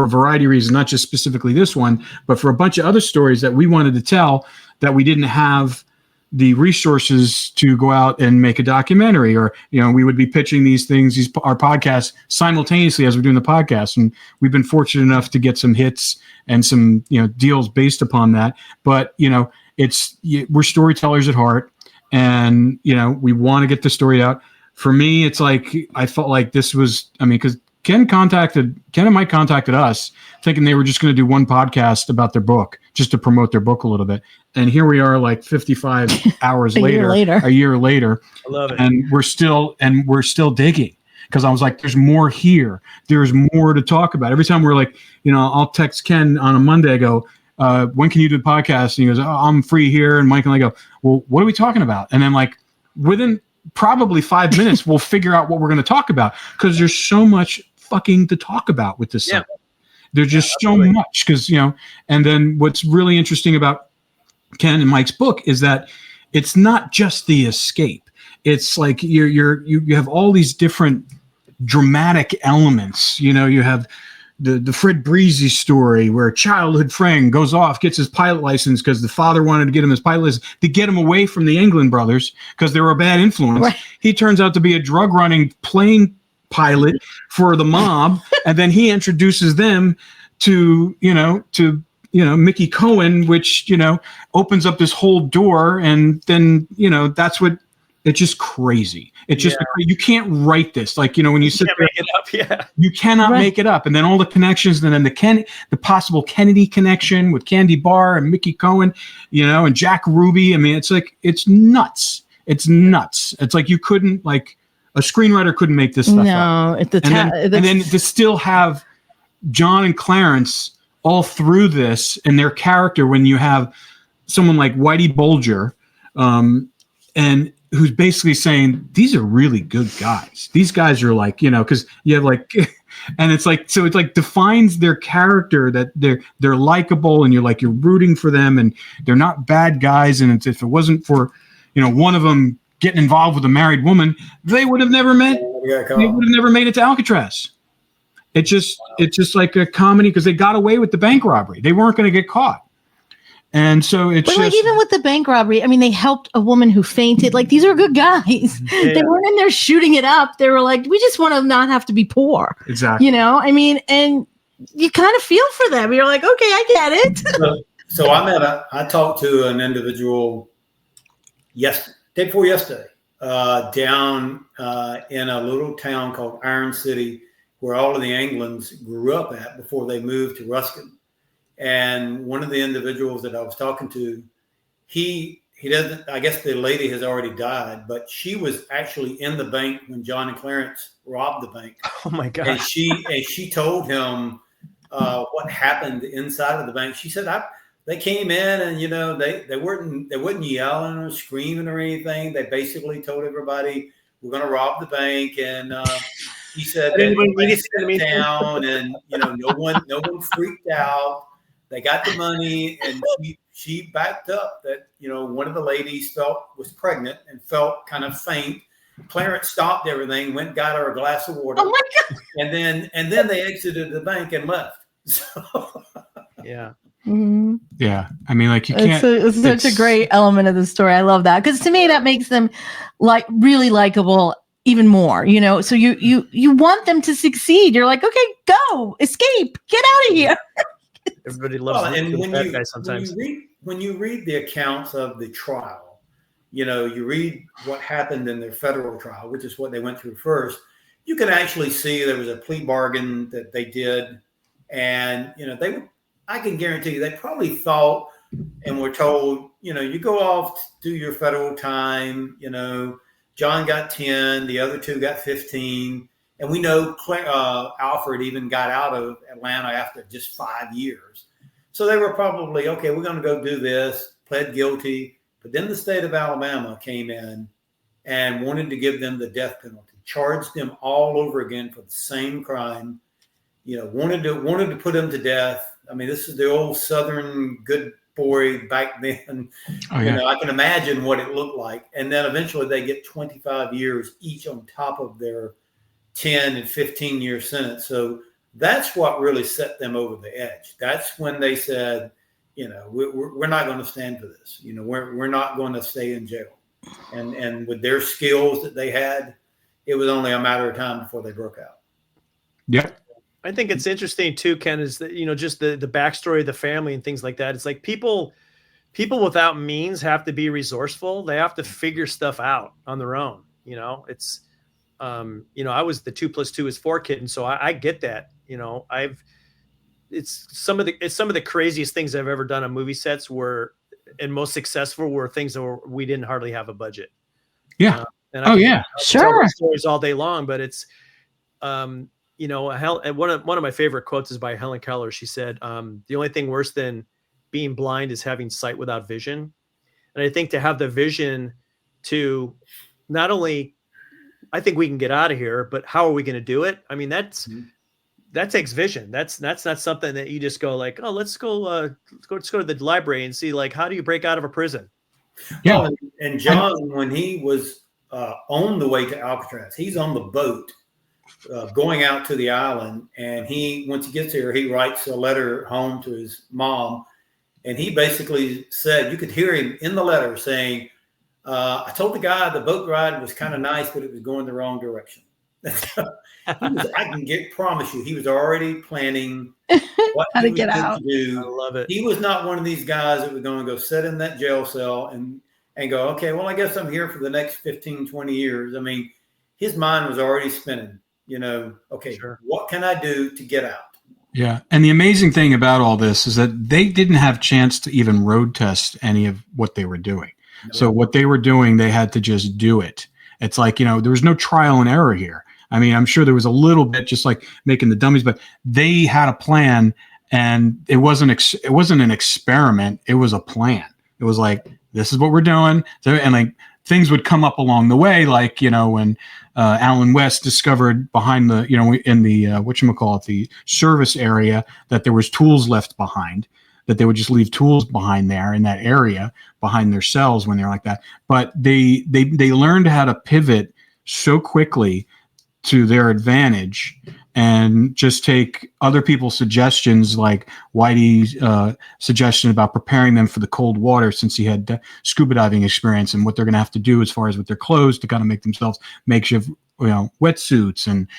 a variety of reasons, not just specifically this one, but for a bunch of other stories that we wanted to tell that we didn't have the resources to go out and make a documentary, or, we would be pitching these things, our podcasts simultaneously as we're doing the podcast. And we've been fortunate enough to get some hits and some, deals based upon that. But, we're storytellers at heart, and, we want to get the story out. For me, it's like, I felt like this was, because Ken and Mike contacted us thinking they were just going to do one podcast about their book, just to promote their book a little bit. And here we are, like 55 hours a year later. I love it. And we're still digging, because I was like, there's more here. There's more to talk about. Every time we're like, I'll text Ken on a Monday, I go, when can you do the podcast? And he goes, I'm free here. And Mike and I go, well, what are we talking about? And then like within probably 5 minutes, we'll figure out what we're going to talk about, because there's so much fucking to talk about with this stuff. There's just so much, because and then what's really interesting about Ken and Mike's book is that it's not just the escape. It's like you have all these different dramatic elements. You have the Fred Breezy story, where a childhood friend goes off, gets his pilot license because the father wanted to get him his pilot license to get him away from the England brothers because they were a bad influence. Right. He turns out to be a drug running plane pilot for the mob, and then he introduces them to Mickey Cohen, which opens up this whole door, and then that's what. It's just crazy. It's just you can't write this. Like when you sit there, make it up. Yeah, you cannot make it up. And then all the connections, and then the possible Kennedy connection with Candy Barr and Mickey Cohen, and Jack Ruby. It's like it's nuts. It's nuts. It's like you couldn't a screenwriter couldn't make this stuff up. And then to still have John and Clarence all through this and their character, when you have someone like Whitey Bulger, and who's basically saying these are really good guys. These guys are like, because you have and it's like, so it's like defines their character, that they're likable, and you're rooting for them, and they're not bad guys. And if it wasn't for, one of them getting involved with a married woman, they would have never met. They would have never made it to Alcatraz. It's just like a comedy, because they got away with the bank robbery. They weren't going to get caught. And so it's just, even with the bank robbery, they helped a woman who fainted. Like, these are good guys. Yeah. They weren't in there shooting it up. They were like, we just want to not have to be poor. Exactly. And you kind of feel for them. You're like, okay, I get it. So I talked to an individual day before yesterday, down in a little town called Iron City, where all of the Anglins grew up at before they moved to Ruskin. And one of the individuals that I was talking to, he doesn't, I guess the lady has already died, but she was actually in the bank when John and Clarence robbed the bank. Oh my God. And she told him what happened inside of the bank. She said, they came in, and, they weren't yelling or screaming or anything. They basically told everybody, we're going to rob the bank. And he said, they sat down, and, no one freaked out. They got the money, and she backed up that, one of the ladies was pregnant and felt kind of faint. Clarence stopped everything, went and got her a glass of water. Oh my God. And then they exited the bank and left. So, yeah. Mm-hmm. Yeah. You can't. It's such a great element of the story. I love that, because to me that makes them really likable even more, so you want them to succeed. You're like, okay, go, escape, get out of here. Everybody loves and the bad guy sometimes. When you read the accounts of the trial, you read what happened in their federal trial, which is what they went through first. You can actually see there was a plea bargain that they did. And, I can guarantee you, they probably thought and were told, you go off, do your federal time, John got 10, the other two got 15. And we know Alfred even got out of Atlanta after just 5 years. So they were probably, okay, we're going to go do this, pled guilty. But then the state of Alabama came in and wanted to give them the death penalty, charged them all over again for the same crime, wanted to put them to death. I mean, this is the old Southern good boy back then. Oh, yeah. I can imagine what it looked like. And then eventually they get 25 years each on top of their 10 and 15-year sentence. So that's what really set them over the edge. That's when they said, we're not going to stand for this. We're not going to stay in jail. And with their skills that they had, it was only a matter of time before they broke out. Yeah. I think it's interesting too, Ken, is that, just the backstory of the family and things like that. It's like people without means have to be resourceful. They have to figure stuff out on their own. It's, I was the 2 + 2 is 4 kid. And so I get that, it's some of the craziest things I've ever done on movie sets and most successful were things that we didn't hardly have a budget. Yeah. And I can sure. tell those stories all day long, but it's, one of my favorite quotes is by Helen Keller. She said, the only thing worse than being blind is having sight without vision. And I think to have the vision to not only, I think we can get out of here, but how are we going to do it? I mean, that takes vision. That's not something that you just go like, oh, let's go to the library and see, like, how do you break out of a prison? Yeah. And John, when he was on the way to Alcatraz, he's on the boat going out to the island. And once he gets here, he writes a letter home to his mom. And he basically said, you could hear him in the letter saying, I told the guy the boat ride was kind of nice, but it was going the wrong direction. Promise you, he was already planning what how he to was get going out. to do. I love it. He was not one of these guys that was going to go sit in that jail cell and go, okay, well, I guess I'm here for the next 15, 20 years. I mean, his mind was already spinning, okay, sure. What can I do to get out? Yeah. And the amazing thing about all this is that they didn't have chance to even road test any of what they were doing. No. So what they were doing, they had to just do it. It's like, there was no trial and error here. I mean, I'm sure there was a little bit just like making the dummies, but they had a plan, and it wasn't an experiment. It was a plan. It was like, this is what we're doing. So, and like things would come up along the way. Like, when Alan West discovered behind the, in the, whatchamacallit, the service area, that there was tools left behind, that they would just leave tools behind there in that area behind their cells when they're like that. But they learned how to pivot so quickly to their advantage and just take other people's suggestions, like Whitey's suggestion about preparing them for the cold water, since he had scuba diving experience, and what they're going to have to do as far as with their clothes to kind of make themselves makeshift, wetsuits, and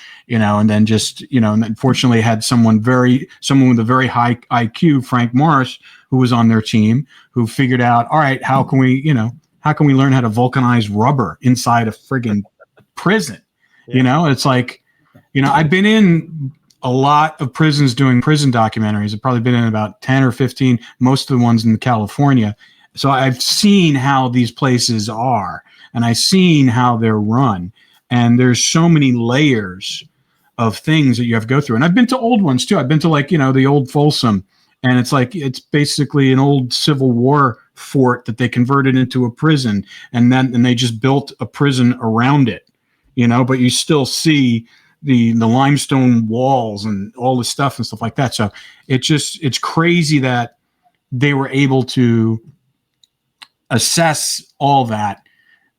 then just, and unfortunately had someone with a very high IQ, Frank Morris, who was on their team, who figured out, all right, how can we learn how to vulcanize rubber inside a friggin' prison? Yeah. It's like, I've been in a lot of prisons doing prison documentaries. I've probably been in about 10 or 15, most of the ones in California. So I've seen how these places are, and I've seen how they're run. And there's so many layers of things that you have to go through. And I've been to old ones too. I've been to the old Folsom, and it's like, it's basically an old Civil War fort that they converted into a prison. And they just built a prison around it. But you still see the limestone walls and all the stuff and stuff like that. So it's crazy that they were able to assess all that,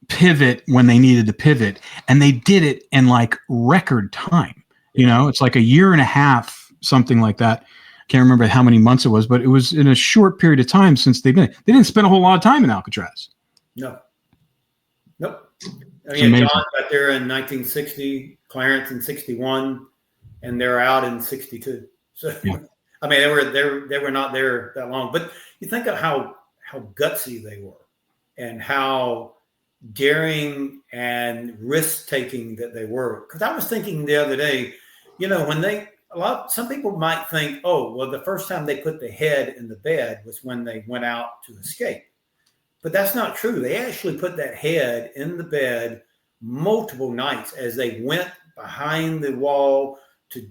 pivot when they needed to pivot, and they did it in like record time. It's like a year and a half, something like that. Can't remember how many months it was, but it was in a short period of time since they didn't spend a whole lot of time in Alcatraz. No. Nope. John got there in 1960, Clarence in 61, and they're out in 62. So, yeah. I mean, they were not there that long. But you think of how gutsy they were, and how daring and risk taking that they were. Because I was thinking the other day, when some people might think, oh, well, the first time they put the head in the bed was when they went out to escape. But that's not true. They actually put that head in the bed multiple nights as they went behind the wall to,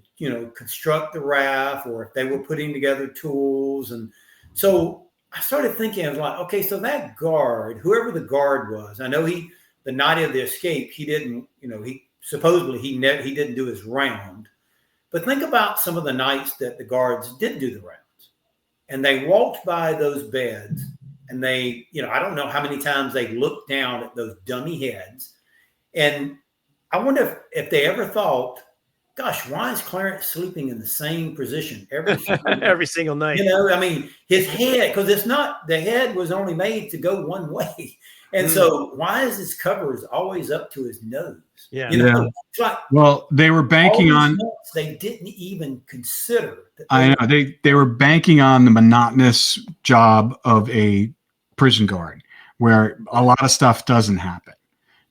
construct the raft, or if they were putting together tools. And so I started thinking, I was like, okay, so that guard, whoever the guard was, I know the night of the escape, he didn't, he supposedly he didn't do his round. But think about some of the nights that the guards did do the rounds, and they walked by those beds, and they, I don't know how many times they looked down at those dummy heads. And I wonder if they ever thought, gosh, why is Clarence sleeping in the same position every single night? His head, because the head was only made to go one way. And so why is his covers always up to his nose? Yeah. It's like, well, they were banking on, they didn't even consider. I know they were banking on the monotonous job of a prison guard, where a lot of stuff doesn't happen,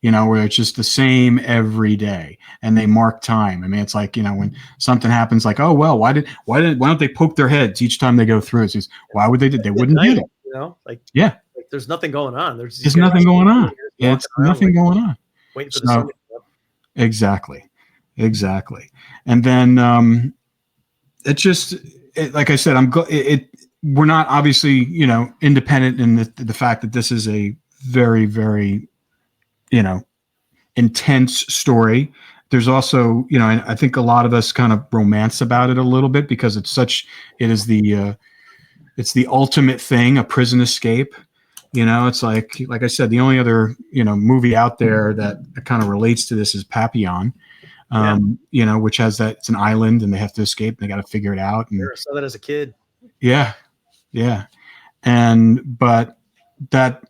where it's just the same every day, and they mark time. I mean, it's like, when something happens, like, oh, well, why don't they poke their heads each time they go through it? It's, why would they do? They wouldn't do that. Yeah. Like, there's nothing going on. There's nothing going on. It's nothing going on. Waiting for the sun to come up. Exactly. And then like I said, we're not obviously, independent in the fact that this is a very, very, intense story. There's also, and I think a lot of us kind of romance about it a little bit, because it's the ultimate thing, a prison escape. It's like I said, the only other, movie out there that kind of relates to this is Papillon, which has that, it's an island and they have to escape and they got to figure it out. And I saw that as a kid. Yeah. But that,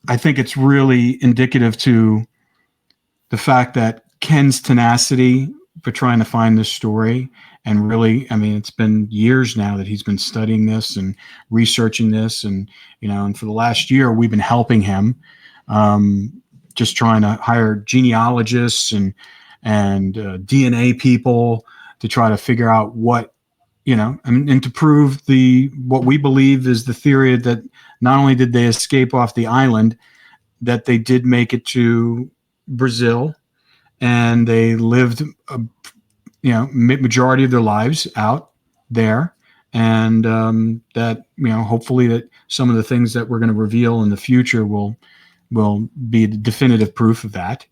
I think it's really indicative to the fact that Ken's tenacity for trying to find this story, and really, it's been years now that he's been studying this and researching this, and and for the last year we've been helping him, just trying to hire genealogists and DNA people to try to figure out what, and to prove what we believe is the theory that not only did they escape off the island, that they did make it to Brazil, and they lived majority of their lives out there, and that hopefully that some of the things that we're going to reveal in the future will be the definitive proof of that.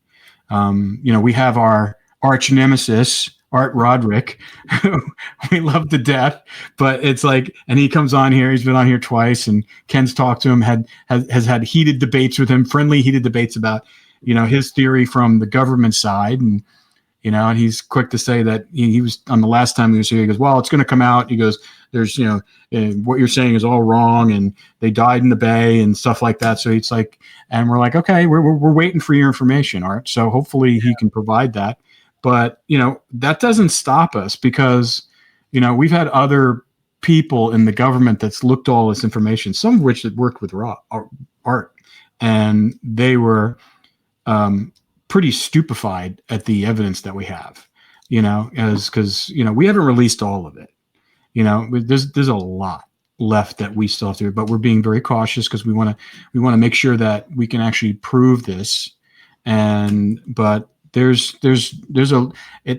We have our arch nemesis, Art Roderick, who we love to death, but it's like, and he comes on here, he's been on here twice, and Ken's talked to him, has had heated debates with him, friendly heated debates about his theory from the government side. And and he's quick to say that he was on the last time he was here, he goes, well, it's going to come out. He goes, there's, what you're saying is all wrong, and they died in the bay and stuff like that. So it's like, and we're like, okay, we're waiting for your information, Art. So hopefully he can provide that. But, that doesn't stop us, because, we've had other people in the government that's looked at all this information, some of which that worked with Art, and they were pretty stupefied at the evidence that we have, because we haven't released all of it. There's a lot left that we still have to do, but we're being very cautious because we want to make sure that we can actually prove this. But there's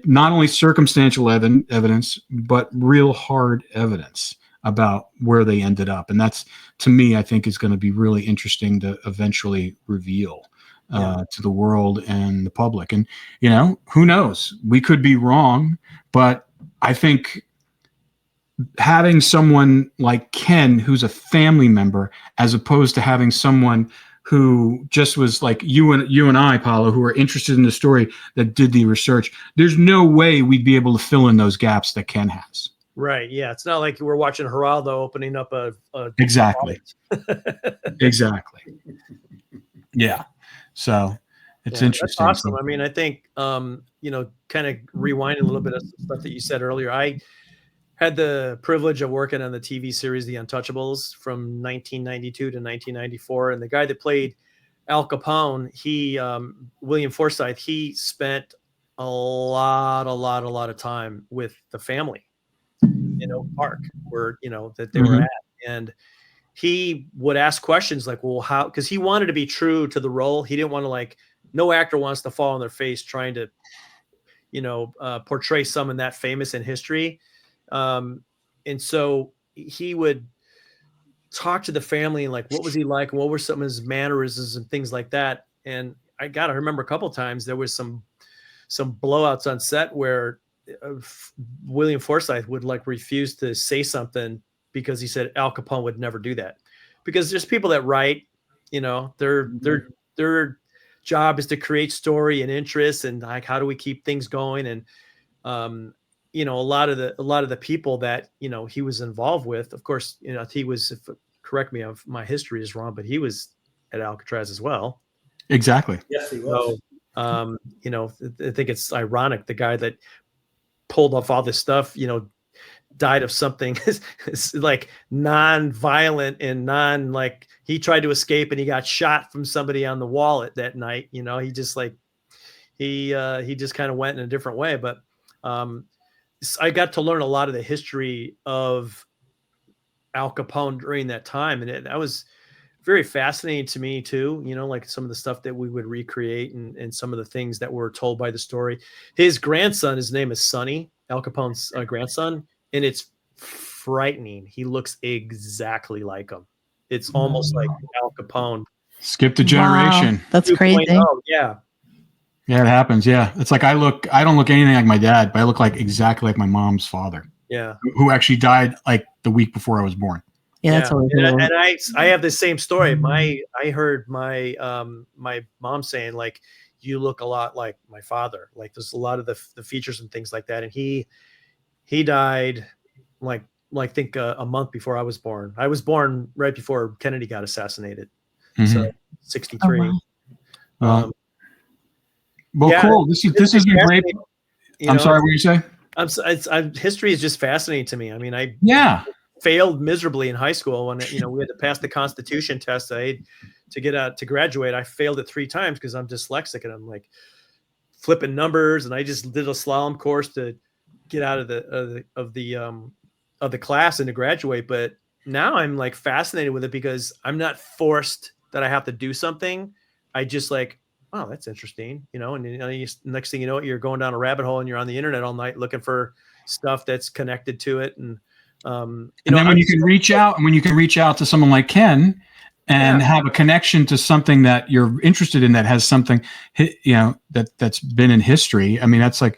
not only circumstantial evidence, but real hard evidence about where they ended up. And that's, to me, I think is going to be really interesting to eventually reveal to the world and the public. And, who knows, we could be wrong, but I think having someone like Ken, who's a family member, as opposed to having someone who just was like you and I, Paolo, who are interested in the story, that did the research, there's no way we'd be able to fill in those gaps that Ken has. Right. Yeah. It's not like we're watching Geraldo opening up a exactly. Exactly. Yeah. So it's interesting. That's awesome. I think, kind of rewinding a little bit of stuff that you said earlier, I had the privilege of working on the TV series The Untouchables from 1992 to 1994. And the guy that played Al Capone, William Forsythe, he spent a lot of time with the family in Oak Park, where that they were at, and he would ask questions like, well, how? Because he wanted to be true to the role. He didn't want to, like, no actor wants to fall on their face trying to portray someone that famous in history, and so he would talk to the family and, like, what was he like, and what were some of his mannerisms and things like that. And I remember a couple of times there was some blowouts on set where William Forsythe would, like, refuse to say something because he said Al Capone would never do that. Because there's people that write, their job is to create story and interest, and, like, how do we keep things going? And a lot of the people that he was involved with, of course, he was, correct me if my history is wrong, but he was at Alcatraz as well. Exactly. Yes, he was. So, I think it's ironic, the guy that pulled off all this stuff, died of something like non-violent and like, he tried to escape and he got shot from somebody on the wall that night. He just, like, he just kind of went in a different way. But I got to learn a lot of the history of Al Capone during that time, and that was very fascinating to me too. Like, some of the stuff that we would recreate, and some of the things that were told by the story. His grandson, his name is Sonny, Al Capone's grandson, and it's frightening. He looks exactly like him. It's almost like Al Capone. Skipped a generation. Wow, that's crazy. Yeah. Yeah, it happens. Yeah. It's like I don't look anything like my dad, but I look like exactly like my mom's father. Yeah. Who actually died like the week before I was born. Yeah, that's always and I have the same story. I heard my my mom saying, like, you look a lot like my father. Like, there's a lot of the features and things like that. And he died like I think a month before I was born. I was born right before Kennedy got assassinated. So 63. Oh, wow. Cool. This is great. I'm sorry, what did you say? History is just fascinating to me. I mean, I failed miserably in high school when we had to pass the Constitution test. To get out to graduate, I failed it 3 times because I'm dyslexic and I'm, like, flipping numbers, and I just did a slalom course to get out of the class and to graduate. But now I'm, like, fascinated with it because I'm not forced that I have to do something. I just, like, oh, that's interesting, and next thing you know, you're going down a rabbit hole and you're on the internet all night looking for stuff that's connected to it. And then when you can reach out to someone like Ken and have a connection to something that you're interested in that has something, that's been in history. I mean, that's the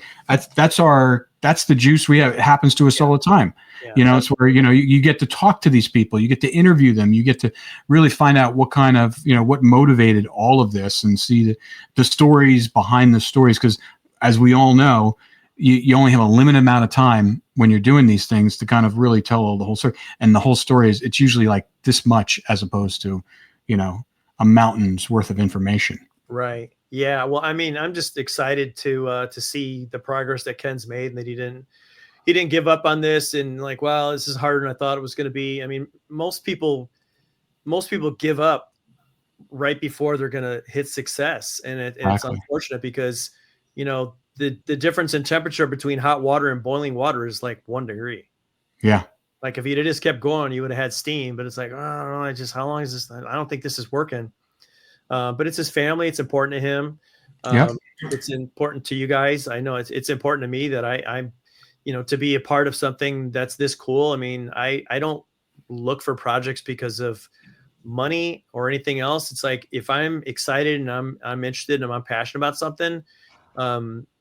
juice we have. It happens to us all the time. Yeah. It's where, you get to talk to these people, you get to interview them, you get to really find out what kind of, what motivated all of this, and see the stories behind the stories. Because as we all know, you only have a limited amount of time when you're doing these things to kind of really tell the whole story. And the whole story it's usually like this much, as opposed to, a mountain's worth of information. Right. Yeah. Well, I mean, I'm just excited to see the progress that Ken's made, and that he didn't give up on this, and, like, well, this is harder than I thought it was going to be. I mean, most people give up right before they're going to hit success. And it's unfortunate because, the difference in temperature between hot water and boiling water is like 1 degree. Yeah. Like, if you'd just kept going, you would have had steam, but it's like, oh, I don't know, how long is this? I don't think this is working. But it's his family. It's important to him. It's important to you guys. I know it's important to me that I'm, to be a part of something that's this cool. I mean, I don't look for projects because of money or anything else. It's like, if I'm excited and I'm interested and I'm passionate about something,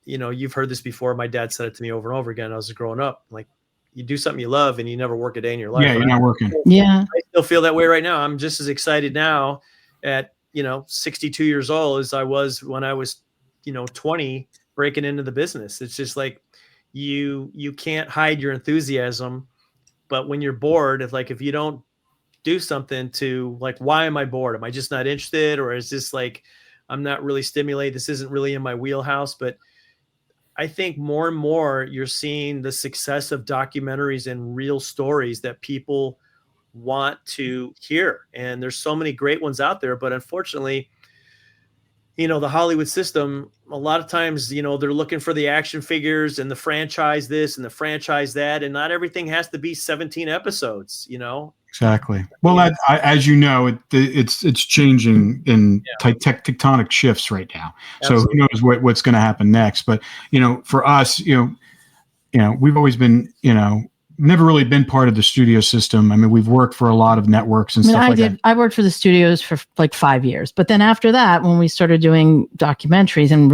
you've heard this before. My dad said it to me over and over again. I was growing up, like, you do something you love and you never work a day in your life. Yeah, you're not working. Yeah. I still feel that way right now. I'm just as excited now at, 62 years old as I was when I was, 20, breaking into the business. It's just like, you can't hide your enthusiasm, but when you're bored, it's like, if you don't do something to, like, why am I bored? Am I just not interested? Or is this like, I'm not really stimulated? This isn't really in my wheelhouse. But I think more and more you're seeing the success of documentaries and real stories that people want to hear. And there's so many great ones out there, but unfortunately, the Hollywood system, a lot of times, they're looking for the action figures and the franchise this and the franchise that, and not everything has to be 17 episodes, Exactly. Well, as you know, it's changing in tectonic shifts right now. So Absolutely. who knows what's going to happen next? But for us, we've always been, never really been part of the studio system. I mean, we've worked for a lot of networks and stuff like that. I worked for the studios for like 5 years, but then after that, when we started doing documentaries and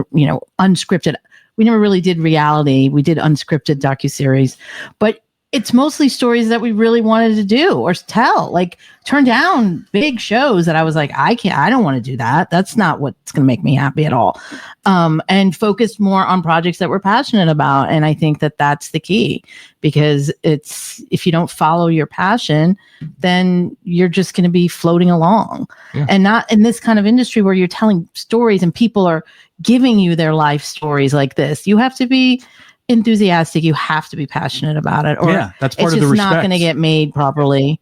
unscripted, we never really did reality. We did unscripted docuseries, but it's mostly stories that we really wanted to do or tell, like turn down big shows that I was like, I don't want to do that. That's not what's going to make me happy at all. And focused more on projects that we're passionate about. And I think that that's the key, because if you don't follow your passion, then you're just going to be floating along and not in this kind of industry where you're telling stories and people are giving you their life stories like this. You have to be enthusiastic, you have to be passionate about it, or that's part it's of the just respect. not going to get made properly,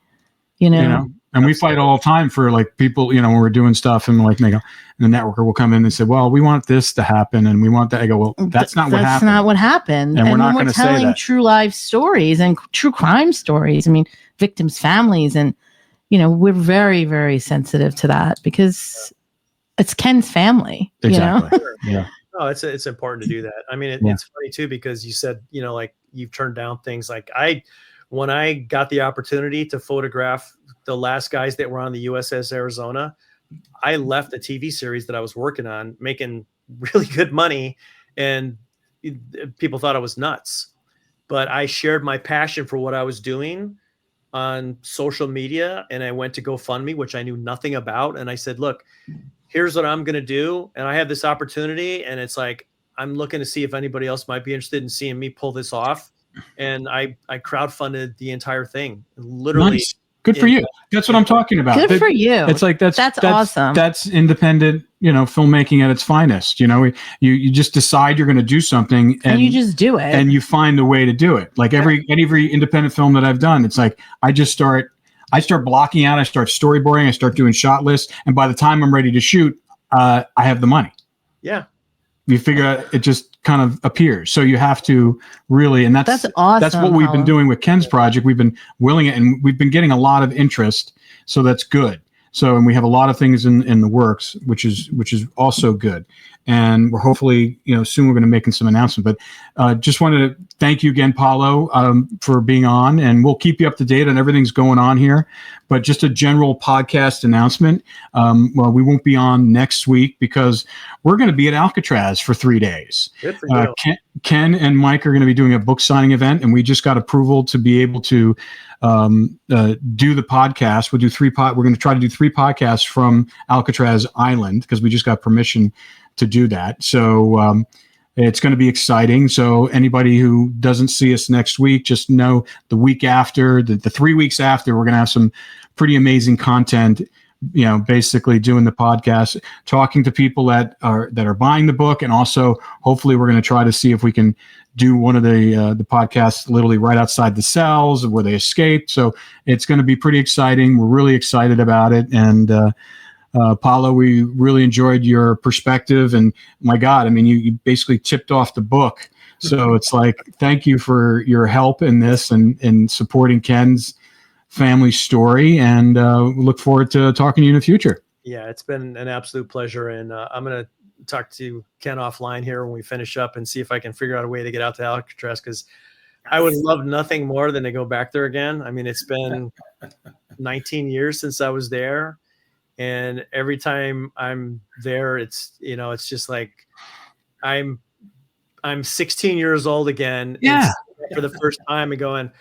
And we fight all the time for like people, when we're doing stuff and like the networker will come in and say, well, we want this to happen and we want that. I go, well, that's not what happened. That's not what happened. And we're not going to say that. Telling true life stories and true crime stories. I mean, victims' families, and we're very, very sensitive to that because it's Ken's family. Exactly. Yeah. No, it's important to do that. I mean, it's funny too, because you said, like you've turned down things. Like when I got the opportunity to photograph the last guys that were on the USS Arizona, I left a TV series that I was working on, making really good money, and people thought I was nuts. But I shared my passion for what I was doing on social media, and I went to GoFundMe, which I knew nothing about. And I said, look, here's what I'm going to do. And I have this opportunity, and it's like, I'm looking to see if anybody else might be interested in seeing me pull this off. And I crowdfunded the entire thing. Literally. Nice. Good for you. That's what I'm talking about. Good for you. It's like, that's awesome. That's independent, filmmaking at its finest. You just decide you're going to do something and you just do it, and you find the way to do it. Like every independent film that I've done, it's like, I start blocking out, I start storyboarding, I start doing shot lists. And by the time I'm ready to shoot, I have the money. Yeah. You figure out, it just kind of appears. So you have to really, and that's awesome. That's what we've been doing with Ken's project. We've been willing it, and we've been getting a lot of interest. So that's good. So, and we have a lot of things in the works, which is also good. And we're hopefully, soon we're going to make some announcement. But just wanted to thank you again, Paolo, for being on, and we'll keep you up to date on everything's going on here. But just a general podcast announcement. Well, we won't be on next week because we're going to be at Alcatraz for 3 days. Good for you. Ken and Mike are going to be doing a book signing event, and we just got approval to be able to do the podcast. We're going to try to do 3 podcasts from Alcatraz Island because we just got permission to do that. So it's going to be exciting. So anybody who doesn't see us next week, just know the week after, the 3 weeks after, we're going to have some pretty amazing content, basically doing the podcast, talking to people that are buying the book. And also hopefully we're going to try to see if we can do one of the podcasts literally right outside the cells where they escaped. So it's going to be pretty exciting. We're really excited about it. And, Paolo, we really enjoyed your perspective, and my God, I mean, you basically tipped off the book. So it's like, thank you for your help in this and supporting Ken's family story, and look forward to talking to you in the future. Yeah, it's been an absolute pleasure. And I'm going to talk to Ken offline here when we finish up and see if I can figure out a way to get out to Alcatraz, because I would love nothing more than to go back there again. I mean, it's been 19 years since I was there. And every time I'm there, it's just like I'm 16 years old again. Yeah. For the first time, and going,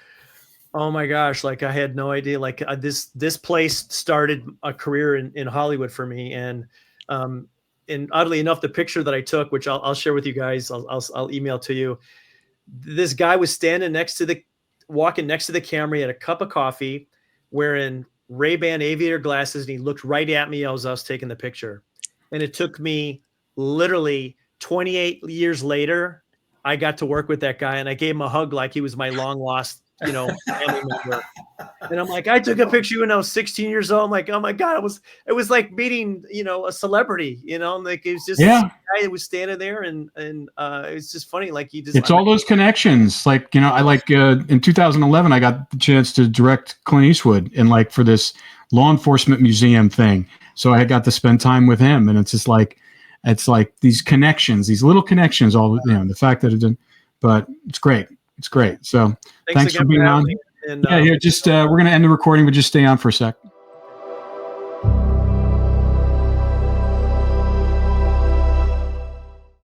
oh my gosh, like I had no idea. Like this place started a career in Hollywood for me. And oddly enough, the picture that I took, which I'll share with you guys, I'll email to you. This guy was walking next to the camera. He had a cup of coffee, wearing Ray-Ban aviator glasses, and he looked right at me as I was taking the picture. And it took me literally 28 years later, I got to work with that guy, and I gave him a hug like he was my long lost, family member. And I'm like, I took a picture when I was 16 years old. I'm like, oh my God, it was like meeting, a celebrity, and like, it was just a guy that was standing there and it's just funny. Like it's all those connections. Like, I like, in 2011, I got the chance to direct Clint Eastwood for this law enforcement museum thing. So I got to spend time with him, and it's just like, these connections, these little connections, all, the fact that it didn't, but it's great. It's great. So thanks for being on. And, we're going to end the recording, but just stay on for a sec.